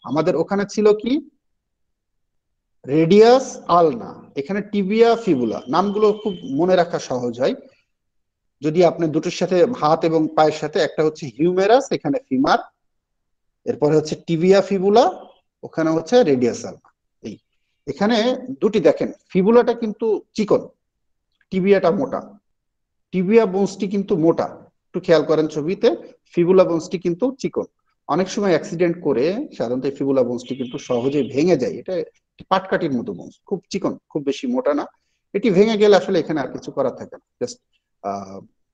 [SPEAKER 1] আমাদের ওখানে ছিল কি রেডিয়াস আলনা, এখানে টিবিয়া ফিবুলা। নামগুলো খুব মনে রাখা সহজ হয় যদি আপনি দুটোর সাথে হাত এবং পায়ের সাথে, একটা হচ্ছে হিউমেরাস এখানে ফিমার, এরপরে হচ্ছে টিবিয়া ফিবুলা, ওখানে হচ্ছে রেডিয়াস আলনা। এই এখানে দুটি দেখেন, ফিবুলাটা কিন্তু চিকন, টিবিয়াটা মোটা। টিবিয়া বোনসটি কিন্তু মোটা, একটু খেয়াল করেন ছবিতে, ফিবুলা বোনসটি কিন্তু চিকন। অনেক সময় অ্যাক্সিডেন্ট করে সাধারণত ফিবুলা বোনসটি কিন্তু সহজেই ভেঙে যায়, এটা পাটকাঠির মতো বোনস, খুব চিকন, খুব বেশি মোটা না। এটি ভেঙে গেলে আসলে এখানে আর কিছু করার থাকে না, জাস্ট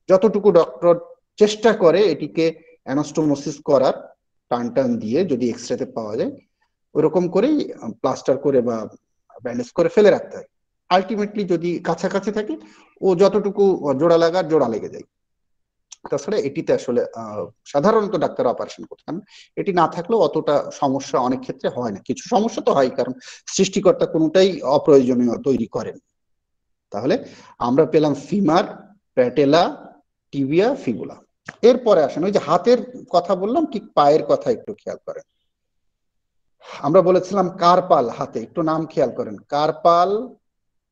[SPEAKER 1] যতটুকু ডক্টর চেষ্টা করে এটিকে অ্যানাস্টোমোসিস করার, টান টান দিয়ে যদি এক্সরেতে পাওয়া যায় ওরকম করেই প্লাস্টার করে বা ব্যান্ডেজ করে ফেলে রাখতে হয়। আলটিমেটলি যদি কাছাকাছি থাকে ও যতটুকু জোড়া লাগার জোড়া লেগে যায়। তাছাড়া এটিতে আসলে সাধারণত ডাক্তার অপারেশন করতেন, এটি না থাকলেও অতটা সমস্যা অনেক ক্ষেত্রে হয় না। কিছু সমস্যা তো হয়, কারণ সৃষ্টিকর্তা কোনোটাই অপ্রয়োজনীয় তৈরি করেন। তাহলে আমরা পেলাম ফিমার, প্যাটেলা, টিবিয়া, ফিবুলা। এরপরে আসেন ওই যে হাতের কথা বললাম, ঠিক পায়ের কথা একটু খেয়াল করেন। আমরা বলেছিলাম কার্পাল, হাতে একটু নাম খেয়াল করেন, কার্পাল,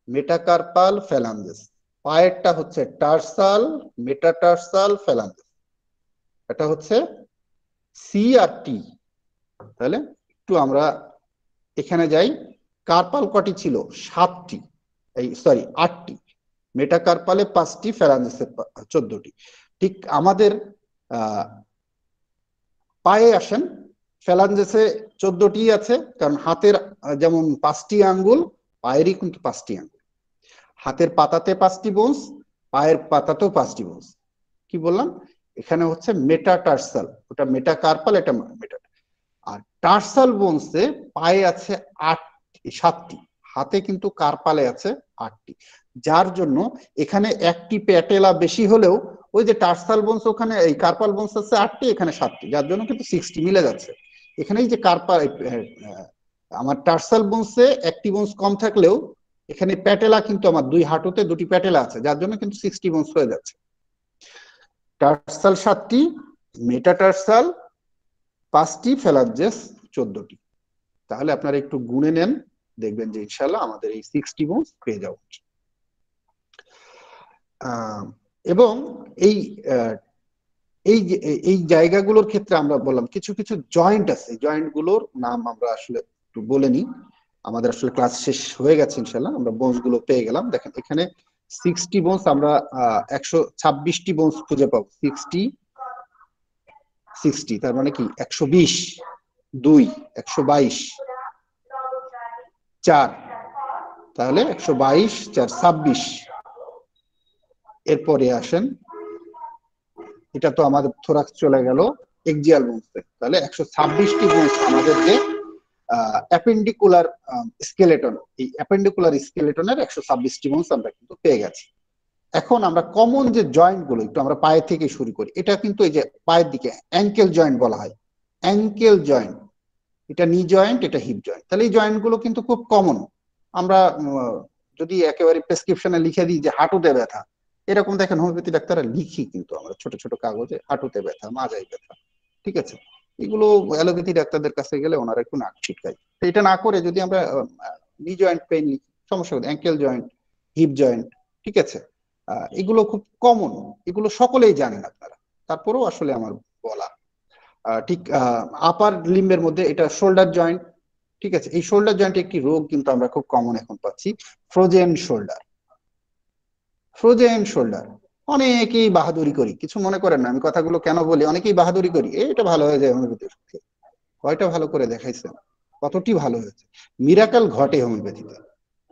[SPEAKER 1] মেটাকার্পাল, ফ্যালাঞ্জেস। পায়েরটা হচ্ছে টার্সাল, মেটাটার্সাল, ফ্যালাঞ্জেস। এটা হচ্ছে সি আর টি। তাহলে একটু আমরা এখানে যাই, কার্পাল কটি ছিল? 7টি, এই সরি 8টি। মেটাকার্পালে 5টি, ফ্যালাঞ্জেসে 14টি। ঠিক আমাদের পায়ে আসেন, ফ্যালাঞ্জেসে 14টি আছে, কারণ হাতের যেমন 5টি আঙ্গুল, পায়েরই কিন্তু 5টি আঙ্গুল। হাতের পাতাতে 5টি বোনস, পায়ের পাতাতেও 5টি বোনস। কি বললাম, এখানে হচ্ছে মেটাটার্সাল, ওটা মেটাকার্পাল, এটা মেটা। আর টার্সাল বোনসে পায়ে আছে 7টি, হাতে কিন্তু কার্পালে আছে 8টি, যার জন্য এখানে একটি প্যাটেলা বেশি হলেও ওই যে টার্সাল বোনস, ওখানে এই কার্পাল বোনস আছে 8টি, এখানে 7টি, যার জন্য কিন্তু 60 মিলে যাচ্ছে। এখানে এই যে কার্পাল, আমার টার্সাল বোনসে একটি বোনস কম থাকলেও এখানে প্যাটেলা কিন্তু আমার 2 হাঁটুতে 2টি প্যাটেলা আছে, যার জন্য কিন্তু 60 বোনস হয়ে যাচ্ছে। টার্সাল 7টি, মেটাটার্সাল 5টি, ফ্যালাঞ্জেস 14টি। তাহলে আপনারা একটু গুনে নেন, দেখবেন যে ইনশাআল্লাহ আমাদের এই 60 বোনস পেয়ে যাওয়া উচিত। এবং এই এই জায়গাগুলোর ক্ষেত্রে আমরা বললাম কিছু কিছু জয়েন্ট আছে, জয়েন্ট গুলোর নাম আমরা আসলে একটু বলে নিই। আমাদের আসলে ক্লাস শেষ হয়ে গেছে ইনশাআল্লাহ, আমরা বোনস গুলো পেয়ে গেলাম। দেখেন এখানে 60 বোনস, আমরা 126টি বোনস খুঁজে পাবো। 60 তার মানে কি 120, 2, 122, 4, তাহলে 122, 4, 26। এরপরে আসেন, এটা তো আমাদের থোরাক্স চলে গেল এক্সিয়াল বোনসে, তাহলে 126টি বোনস আমাদের যে অ্যাপেন্ডিকুলার স্কেলেটন, এই অ্যাপেন্ডিকুলার স্কেলেটনের 126টি বোনস আমরা কিন্তু পেয়ে গেছি। এখন আমরা কমন যে জয়েন্ট গুলো একটু আমরা পায়ে থেকে শুরু করি। এটা কিন্তু এই যে পায়ের দিকে অ্যাঙ্কেল জয়েন্ট বলা হয়, অ্যাঙ্কেল জয়েন্ট, এটা নি জয়েন্ট, এটা হিপ জয়েন্ট। তাহলে এই জয়েন্ট গুলো কিন্তু খুব কমন। আমরা যদি একেবারে প্রেসক্রিপশনে লিখে দিই যে হাঁটুতে ব্যথা, এরকম দেখেন হোমিওপ্যাথি ডাক্তাররা লিখি কিন্তু আমরা ছোট ছোট কাগজে, হাঁটুতে ব্যথা, মাজায় ব্যথা, ঠিক আছে। এগুলো অ্যালোপ্যাথি ডাক্তারদের কাছে গেলে ওনারা একটু নাক ছিটকায়। তো এটা না করে যদি আমরা নি জয়েন্ট পেইন লিখি, সমস্যা হবে, অ্যাঙ্কেল জয়েন্ট, হিপ জয়েন্ট, ঠিক আছে। এগুলো খুব কমন, এগুলো সকলেই জানেন আপনারা, তারপরেও আসলে আমার বলা। ঠিক আপার লিম্বের মধ্যে এটা শোল্ডার জয়েন্ট, ঠিক আছে। এই শোল্ডার জয়েন্টে একটি রোগ কিন্তু আমরা খুব কমন এখন পাচ্ছি, ফ্রোজেন শোল্ডার। ফ্রোজেন শোল্ডার অনেকেই বাহাদুরি করি, কিছু মনে করেন না আমি কথাগুলো কেন বলি, অনেকেই বাহাদুরি করি, এটা ভালো হয়ে যায় হোমিওপ্যাথি ওষুধে। কয়টা ভালো করে দেখাইছেন, কতটি ভালো হয়েছে? মিরাকেল ঘটে হোমিওপ্যাথিতে।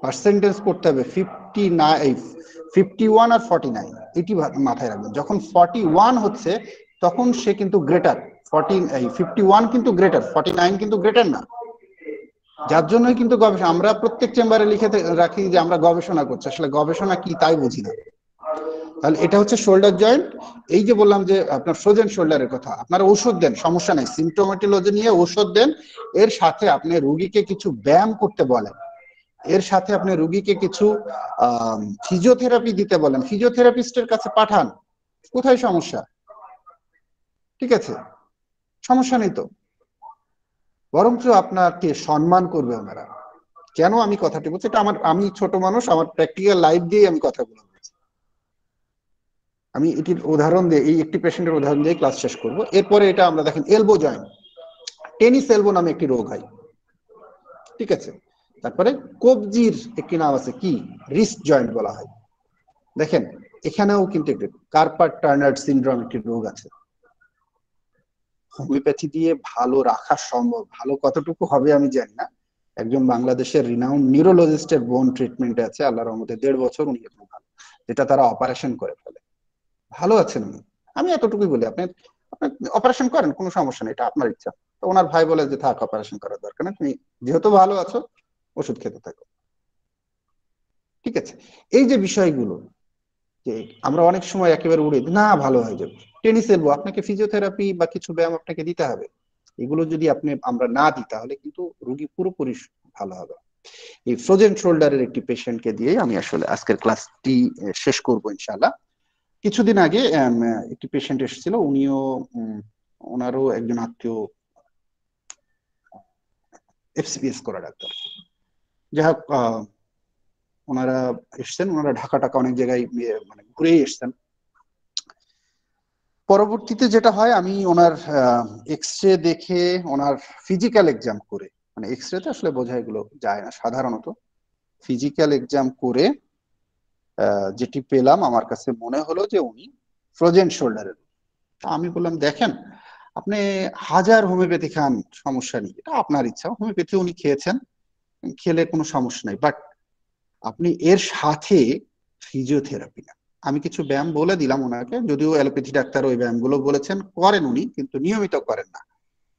[SPEAKER 1] পার্সেন্টেজ করতে হবে 51 আর 49, এটি মাথায় রাখবেন। যখন 41 হচ্ছে তখন সে কিন্তু গ্রেটার, 51 কিন্তু গ্রেটার, 49 কিন্তু গ্রেটার না। যার জন্যই কিন্তু গবেষণা, আমরা প্রত্যেক চেম্বারে লিখে রাখি যে আমরা গবেষণা করছি, আসলে গবেষণা কি তাই বুঝি না। তাহলে এটা হচ্ছে শোল্ডার জয়েন্ট। এই যে বললাম যে আপনার ফ্রোজেন শোল্ডারের কথা, আপনারা ঔষধ দেন, সমস্যা নাই, সিমটোমেটোলজি নিয়ে ঔষধ দেন, এর সাথে আপনি রোগীকে কিছু ব্যায়াম করতে বলেন, এর সাথে আপনি রোগীকে কিছু ফিজিওথেরাপি দিতে বলেন, ফিজিওথেরাপিস্টের কাছে পাঠান, কোথায় সমস্যা? ঠিক আছে, সমস্যা নেই তো, বরঞ্চ আপনাকে সম্মান করবে ওনারা। কেন আমি কথাটি বলছি, এটা আমি ছোট মানুষ, আমার প্র্যাকটিক্যাল লাইফ দিয়ে আমি কথাগুলো বলছি। আমি এটির উদাহরণ দিয়ে, এই একটি পেশেন্টের উদাহরণ দিয়ে ক্লাস শেষ করব। এরপরে এটা আমরা দেখেন এলবো জয়েন্ট, টেনিস এলবো নামে একটি রোগ হয়, ঠিক আছে। তারপরে কবজির একটি নাম আছে, কি, রিস্ট জয়েন্ট বলা হয়। দেখেন এখানেও কিন্তু একটি কার্পার টার্নার সিনড্রোম একটি রোগ আছে। হোমিওপ্যাথি দিয়ে ভালো রাখা সম্ভব, ভালো কতটুকু হবে আমি জানি না। একজন বাংলাদেশের রিনাউন্ড নিউরোলজিস্টের বোন ট্রিটমেন্টে আছে, আল্লাহর রহমতে 1.5 বছর উনি এখন ভালো, যেটা তারা অপারেশন করে ফেলে, ভালো আছেন উনি। আমি এতটুকুই বলি, আপনি অপারেশন করেন, কোনো সমস্যা নেই, এটা আপনার ইচ্ছা। তো ওনার ভাই বলে যে থাক, অপারেশন করার দরকার নেই, তুমি যেহেতু ভালো আছো ওষুধ খেতে থাকো, ঠিক আছে। এই যে বিষয়গুলো, যে আমরা অনেক সময় একেবারে উড়ে না, ভালো হয়ে যাবে, টেনিস এলবো, আপনাকে ফিজিওথেরাপি বা কিছু ব্যায়াম আপনাকে দিতে হবে। এগুলো যদি আমরা না দিই তাহলে কিন্তু রোগী পুরোপুরি ভালো হবে। এই ফ্রোজেন শোল্ডারের একটি পেশেন্টকে দিয়ে আমি আসলে আজকের ক্লাসটি শেষ করবো ইনশাআল্লাহ। কিছুদিন আগে একটি পেশেন্ট এসেছিল, উনিও ওনারও একজন আত্মীয় এফসিপিএস করা ডাক্তার, যাই হোক ওনারা এসছেন, ওনারা ঢাকা অনেক জায়গায় মানে ঘুরেই এসছেন। পরবর্তীতে যেটা হয়, আমি ওনার এক্সরে দেখে, ওনার ফিজিক্যাল এক্সাম করে, মানে এক্সরেতে আসলে বোঝা এগুলো যায় না সাধারণত, ফিজিক্যাল এক্সাম করে যেটি পেলাম আমার কাছে মনে হলো যে উনি ফ্রোজেন শোল্ডারের। আমি বললাম দেখেন আপনি হাজার হোমিওপ্যাথি খান, সমস্যা নেই, এটা আপনার ইচ্ছা, হোমিওপ্যাথি উনি খেয়েছেন, খেলে কোনো সমস্যা নাই, বাট আপনি এর সাথে ফিজিওথেরাপি না। আমি কিছু ব্যায়াম বলে দিলাম ওনাকে, যদিও অ্যালোপ্যাথি ডাক্তার ওই ব্যায়ামগুলো বলেছেন করেন উনি, কিন্তু নিয়মিত করেন না,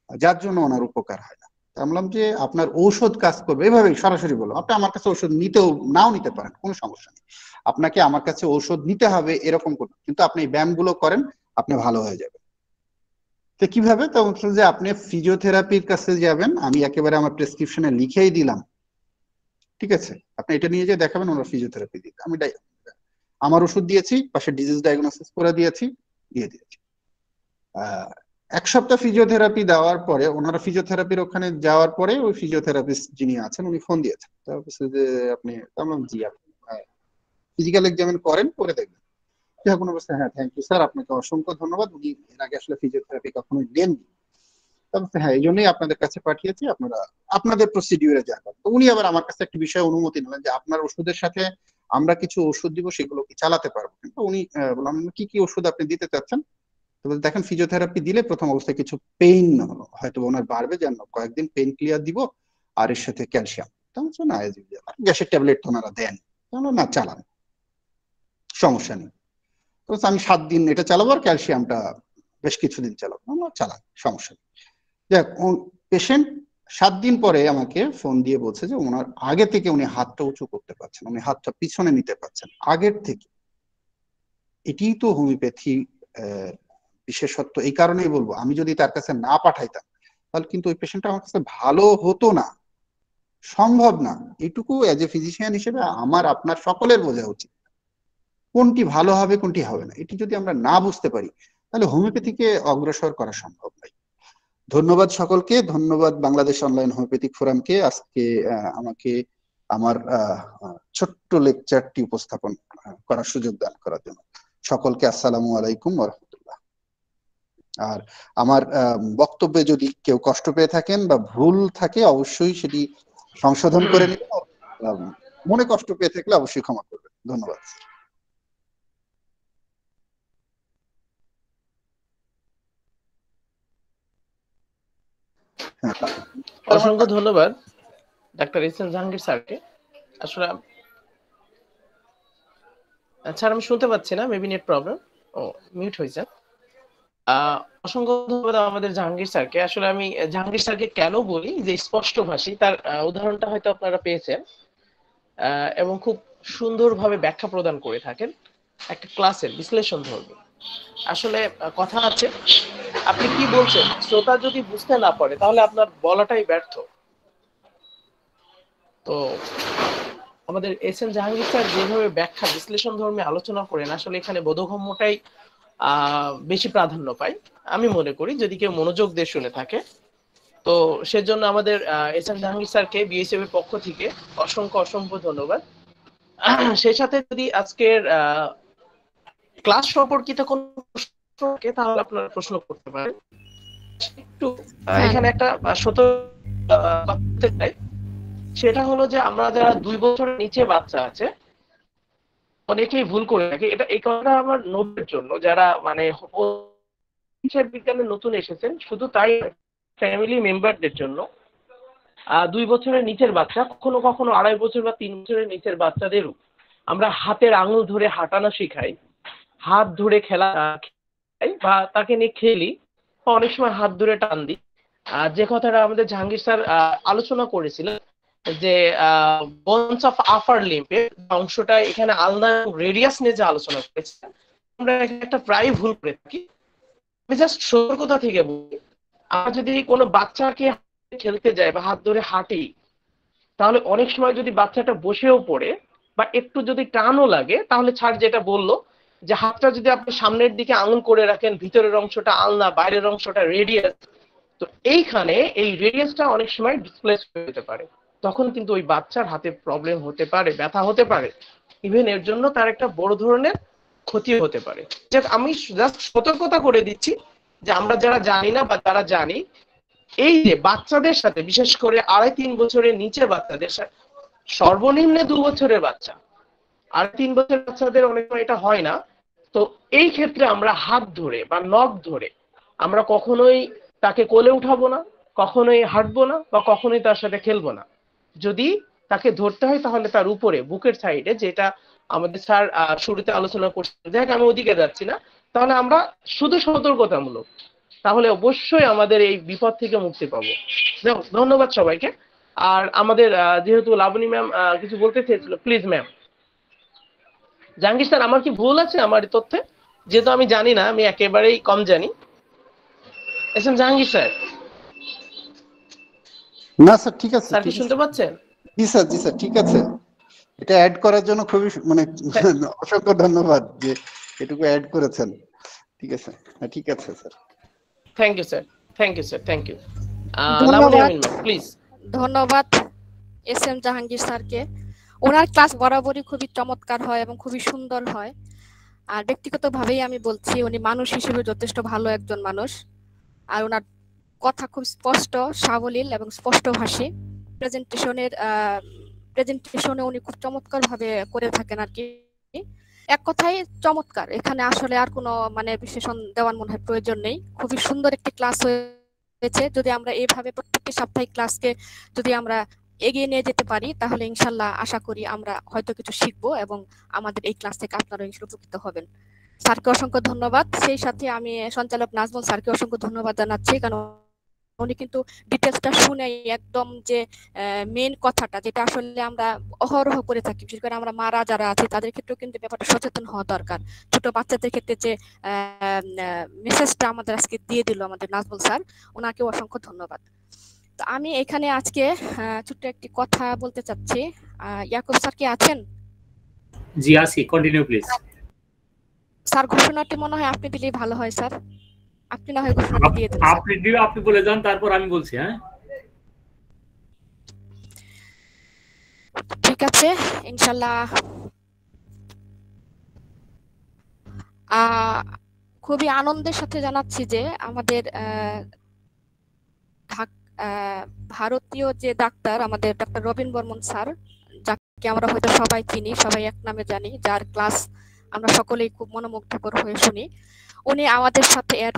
[SPEAKER 1] যার জন্য ওনার উপকার হয় না। আমি বললাম যে আপনার ঔষধ কাজ করবে, এভাবেই সরাসরি বললাম। আপনি আমার কাছে ঔষধ নিতেও নাও নিতে পারেন, কোনো সমস্যা নেই, আপনাকে আমার কাছে ঔষধ নিতে হবে এরকম কোনো, কিন্তু আপনি এই ব্যায়ামগুলো করেন, আপনি ভালো হয়ে যাবেন। তো কিভাবে? তো বলছেন যে আপনি ফিজিওথেরাপির কাছে যাবেন, আমি একেবারে আমার প্রেসক্রিপশনে লিখেই দিলাম, ঠিক আছে, আপনি এটা নিয়ে যে দেখাবেন ওনার ফিজিওথেরাপি দিতে। আমি আমার ওষুধ দিয়েছি, পাশে ডিজিজ ডায়াগনোসিস করে দিয়েছি, দিয়ে দিয়েছি। 1 সপ্তাহ ফিজিওথেরাপি দেওয়ার পরে, ওনারা ফিজিওথেরাপির ওখানে যাওয়ার পরে ওই ফিজিওথেরাপিস্ট যিনি আছেন উনি ফোন দিয়েছেন, তারপর যে আপনি, বললাম জি, আপনি ফিজিক্যাল এক্সামিন করেন, করে দেখবেন। কোনো অবস্থা, হ্যাঁ থ্যাংক ইউ স্যার, আপনাকে অসংখ্য ধন্যবাদ, উনি এর আগে আসলে ফিজিওথেরাপি কখনোই নেননি, তারপর হ্যাঁ এই জন্যই আপনাদের কাছে পাঠিয়েছি, আপনারা আপনাদের প্রসিডিউরে যাবেন। তো উনি আবার আমার কাছে একটা বিষয়ে অনুমতি নিলেন যে আপনার ওষুধের সাথে আমরা কিছু ওষুধ দিব, সেগুলো কি চালাতে পারবো? কিন্তু উনি বললাম কি কি ওষুধ আপনি দিতে চাচ্ছেন? তো দেখেন ফিজিওথেরাপি দিলে প্রথম অবস্থায় কিছু পেইন হয়তো ওনার বাড়বে, যেন কয়েকদিন পেইন ক্লিয়ার দিব, আর এর সাথে ক্যালসিয়াম, না গ্যাসের ট্যাবলেট তো ওনারা দেন, না চালান, সমস্যা নেই। তো আমি 7 দিন এটা চালাবো, আর ক্যালসিয়ামটা বেশ কিছুদিন চালাবো, চালান, সমস্যা নেই। দেখ পেশেন্ট 7 দিন পরে আমাকে ফোন দিয়ে বলছে যে ওনার আগে থেকে উনি হাতটা উঁচু করতে পারছেন, উনি হাতটা পিছনে নিতে পারছেন আগের থেকে। এটি তো হোমিওপ্যাথি বিশেষত্ব। এই কারণেই বলবো, আমি যদি তার কাছে না পাঠাইতাম তাহলে কিন্তু ওই পেশেন্টটা আমার কাছে ভালো হতো না, সম্ভব না। এটুকু এজ এ ফিজিশিয়ান হিসেবে আমার আপনার সকলের বোঝা উচিত কোনটি ভালো হবে কোনটি হবে না। এটি যদি আমরা না বুঝতে পারি তাহলে হোমিওপ্যাথিকে অগ্রসর করা সম্ভব নয়। ধন্যবাদ সকলকে, ধন্যবাদ বাংলাদেশ অনলাইন হোমিওপ্যাথিক ফোরামকে আজকে আমাকে আমার ছোট্ট লেকচারটি উপস্থাপন করার সুযোগ দান করার জন্য। সকলকে আসসালামু আলাইকুম ওয়া রাহমাতুল্লাহ। আর আমার বক্তব্যে যদি কেউ কষ্ট পেয়ে থাকেন বা ভুল থাকে অবশ্যই সেটি সংশোধন করে নেবেন, মনে কষ্ট পেয়ে থাকলে অবশ্যই ক্ষমা করবেন। ধন্যবাদ।
[SPEAKER 2] অসংখ্য ধন্যবাদ ডাক্তার এস.এম. জাহাঙ্গীর স্যারকে। আসলে স্যার আমি শুনতে পাচ্ছি না, মেবি নেট প্রবলেম, ও মিউট হয়েছে। অসংখ্য ধন্যবাদ আমাদের জাহাঙ্গীর স্যারকে। আসলে আমি জাহাঙ্গীর স্যারকে কেন বলি যে স্পষ্টভাষী, তার উদাহরণটা হয়তো আপনারা পেয়েছেন, এবং খুব সুন্দরভাবে ব্যাখ্যা প্রদান করে থাকেন একটা ক্লাসের বিশ্লেষণ ধর্মী। আসলে কথা আছে, আপনি কি বলছেন শ্রোতা যদি বুঝতে না পারে তাহলে আপনার বলাটাই ব্যর্থ। তো আমাদের এস.এম. জাহাঙ্গীর স্যার যেভাবে ব্যাখ্যা বিশ্লেষণ ধর্মী আলোচনা করেন, আসলে এখানে বোধগম্যটাই বেশি প্রাধান্য পায় আমি মনে করি, যদি কেউ মনোযোগ দিয়ে শুনে থাকে। তো সেজন্য আমাদের এস.এম. জাহাঙ্গীর স্যারকে বিএসএফ এর পক্ষ থেকে অসংখ্য ধন্যবাদ। সেই সাথে যদি আজকের ক্লাস সম্পর্কিত কোন প্রশ্ন থাকে তাহলে আপনারা প্রশ্ন করতে পারেন। একটু এখানে একটা সতর্ক, সেটা হলো যে আমরা যারা 2 বছরের নিচে বাচ্চা আছে অনেকেই ভুল করে থাকে। এটা এই কথাটা আমার নোটের জন্য, যারা মানে হিসাব বিজ্ঞানে নতুন এসেছেন, শুধু তাই ফ্যামিলি মেম্বারদের জন্য 2 বছরের নিচের বাচ্চা, কখনো কখনো 2.5 বছর বা 3 বছরের নিচের বাচ্চাদেরও আমরা হাতের আঙুল ধরে হাঁটানো শিখাই, হাত ধরে খেলা বা তাকে নিয়ে খেলি, অনেক সময় হাত ধরে টান দিই। যে কথাটা আমাদের জাহাঙ্গীর স্যার আলোচনা করেছিলেন যে বোনস অফ আপার লিম্বের অংশটা, এখানে আলনা রেডিয়াস নিয়ে যে আলোচনা করেছে, আমরা একটা প্রায় ভুল করে থাকি। আমি জাস্ট সতর্কতা থেকে বলি, আমরা যদি কোনো বাচ্চাকে খেলতে যাই বা হাত ধরে হাঁটি, তাহলে অনেক সময় যদি বাচ্চাটা বসেও পড়ে বা একটু যদি টানও লাগে, তাহলে ছাড় যেটা বললো যে হাতটা যদি আপনি সামনের দিকে আঙুল করে রাখেন, ভিতরের অংশটা আলনা, বাইরের অংশটা রেডিয়াস, তো এইখানে এই রেডিয়াসটা অনেক সময় ডিসপ্লেস হয়ে যেতে পারে, তখন কিন্তু ওই বাচ্চার হাতে প্রবলেম হতে পারে, ব্যথা হতে পারে, ইভেন এর জন্য তার একটা বড় ধরনের ক্ষতি হতে পারে। আমি জাস্ট সতর্কতা করে দিচ্ছি যে আমরা যারা জানি না বা যারা জানি, এই যে বাচ্চাদের সাথে, বিশেষ করে 2.5-3 বছরের নিচে বাচ্চাদের সাথে, সর্বনিম্ন 2 বছরের বাচ্চা আর 3 বছরের বাচ্চাদের অনেক সময় এটা হয় না। তো এই ক্ষেত্রে আমরা হাত ধরে বা নখ ধরে আমরা কখনোই তাকে কোলে উঠাবো না, কখনোই হাঁটবো না, বা কখনোই তার সাথে খেলবো না। যদি তাকে ধরতে হয় তাহলে তার উপরে বুকের সাইডে, যেটা আমাদের স্যার শুরুতে আলোচনা করছেন, দেখ আমি ওদিকে যাচ্ছি না, তাহলে আমরা শুধু সতর্কতামূলক, তাহলে অবশ্যই আমাদের এই বিপদ থেকে মুক্তি পাবো। ধন্যবাদ সবাইকে। আর আমাদের যেহেতু লাবণী ম্যাম কিছু বলতে চেয়েছিল, প্লিজ ম্যাম। জাহাঙ্গীর স্যার, আমার কি ভুল আছে আমার এই তথ্যে? যেহেতু আমি জানি না, আমি একেবারেই কম জানি। এস এম জাহাঙ্গীর স্যার,
[SPEAKER 1] না স্যার, ঠিক আছে,
[SPEAKER 2] স্যার কি
[SPEAKER 1] ঠিক আছে।
[SPEAKER 2] শুনতে পাচ্ছেন?
[SPEAKER 1] জি স্যার, জি স্যার, ঠিক আছে। এটা অ্যাড করার জন্য খুবই মানে অসংখ্য ধন্যবাদ যে এটুকু অ্যাড করেছেন। ঠিক আছে, হ্যাঁ ঠিক আছে sir.
[SPEAKER 2] Thank you sir, thank you sir, thank you. Laboni
[SPEAKER 4] ধন্যবাদ।
[SPEAKER 2] Amin ma'am, please.
[SPEAKER 4] ধন্যবাদ এস এম জাহাঙ্গীর স্যারকে। ওনার ক্লাস বরাবরই খুবই চমৎকার হয় এবং খুবই সুন্দর হয়। আর ব্যক্তিগতভাবেই আমি বলছি, উনি মানুষ হিসেবে যথেষ্ট ভালো একজন মানুষ। আর ওনার কথা খুব স্পষ্ট, সাবলীল এবং স্পষ্টভাষী। প্রেজেন্টেশনে উনি খুব চমৎকার ভাবে করে থাকেন আর কি। এক কথায় চমৎকার, এখানে আসলে আর কোনো মানে বিশেষণ দেওয়ার মনে হয় প্রয়োজন নেই। খুবই সুন্দর একটি ক্লাস হয়েছে। যদি আমরা এইভাবে প্রত্যেকটি সাপ্তাহিক ক্লাসকে যদি আমরা এগিয়ে নিয়ে যেতে পারি, তাহলে ইনশাল্লাহ আশা করি আমরা হয়তো কিছু শিখবো এবং আমাদের এই ক্লাস থেকে আপনারা ইনশাল্লাহ উপকৃত হবেন। স্যারকে অসংখ্য ধন্যবাদ। সেই সাথে আমি সঞ্চালক নাজমুল স্যারকে অসংখ্য ধন্যবাদ জানাচ্ছি, কারণ উনি কিন্তু ডিটেলসটা শুনে একদম যে মেইন কথাটা, যেটা আসলে আমরা অহরহ করে থাকি, বিশেষ করে আমরা মারা যারা আছি তাদের ক্ষেত্রেও কিন্তু ব্যাপারটা সচেতন হওয়া দরকার। ছোট বাচ্চাদের ক্ষেত্রে যে মেসেজটা আমাদের আজকে দিয়ে দিল আমাদের নাজমুল স্যার, ওনাকে অসংখ্য ধন্যবাদ। তো আমি এখানে আজকে ছোট্ট একটি কথা বলতে চাচ্ছি। ইয়াকুব স্যার কি আছেন?
[SPEAKER 3] জি আছি, কন্টিনিউ প্লিজ।
[SPEAKER 4] স্যার, ঘোষণাটি মনে হয় আপনি দিলেই ভালো হয় স্যার। আপনি না হয় ঘোষণাটি দিয়ে দেন।
[SPEAKER 3] আপনি বলে যান, তারপর আমি বলছি। হ্যাঁ,
[SPEAKER 4] ঠিক আছে, ইনশাল্লাহ। খুবই আনন্দের সাথে জানাচ্ছি যে আমাদের ভারতীয় যে ডাক্তার, আমাদের ডাক্তার রবিন বর্মন স্যার, যাকে আমরা হয়তো সবাই চিনি, সবাই এক নামে জানি, যার ক্লাস আমরা সকলেই খুব মনোমুগ্ধকর হয়ে শুনি, উনি আমাদের সাথে অ্যাড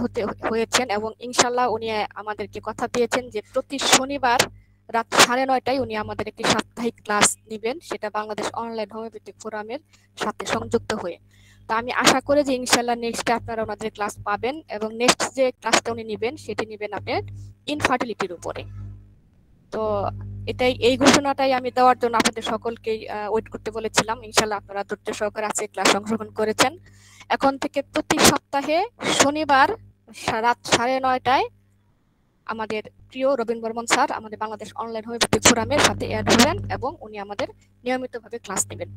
[SPEAKER 4] হয়েছেন এবং ইনশাল্লাহ উনি আমাদেরকে কথা দিয়েছেন যে প্রতি শনিবার রাত 9:30টায় উনি আমাদের একটি সাপ্তাহিক ক্লাস নেবেন, সেটা বাংলাদেশ অনলাইন হোমিওপ্যাথিক ফোরামের সাথে সংযুক্ত হয়ে। তো আমি আশা করি যে ইনশাল্লাহ নেক্সটে আপনারা ওনাদের ক্লাস পাবেন এবং নেক্সট যে ক্লাসটা উনি নেবেন সেটি নেবেন আপনার ইনফার্টিলিটির উপরে। তো এই ঘোষণাটাই আমি দেওয়ার জন্য আপনাদের সকলকেই ওয়েট করতে বলেছিলাম। ইনশাল্লাহ আপনারা ধৈর্য সহকারে আজকে ক্লাস অংশগ্রহণ করেছেন। এখন থেকে প্রতি সপ্তাহে শনিবার রাত 9:30টায় আমাদের প্রিয় রবিন বর্মন স্যার আমাদের বাংলাদেশ অনলাইন হোমিওপ্যাথিক ফোরামের সাথে অ্যাড হবেন এবং উনি আমাদের নিয়মিতভাবে ক্লাস নেবেন।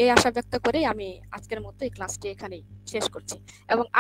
[SPEAKER 4] এই আশা ব্যক্ত করেই আমি আজকের মতো এই ক্লাসটি এখানেই শেষ করছি এবং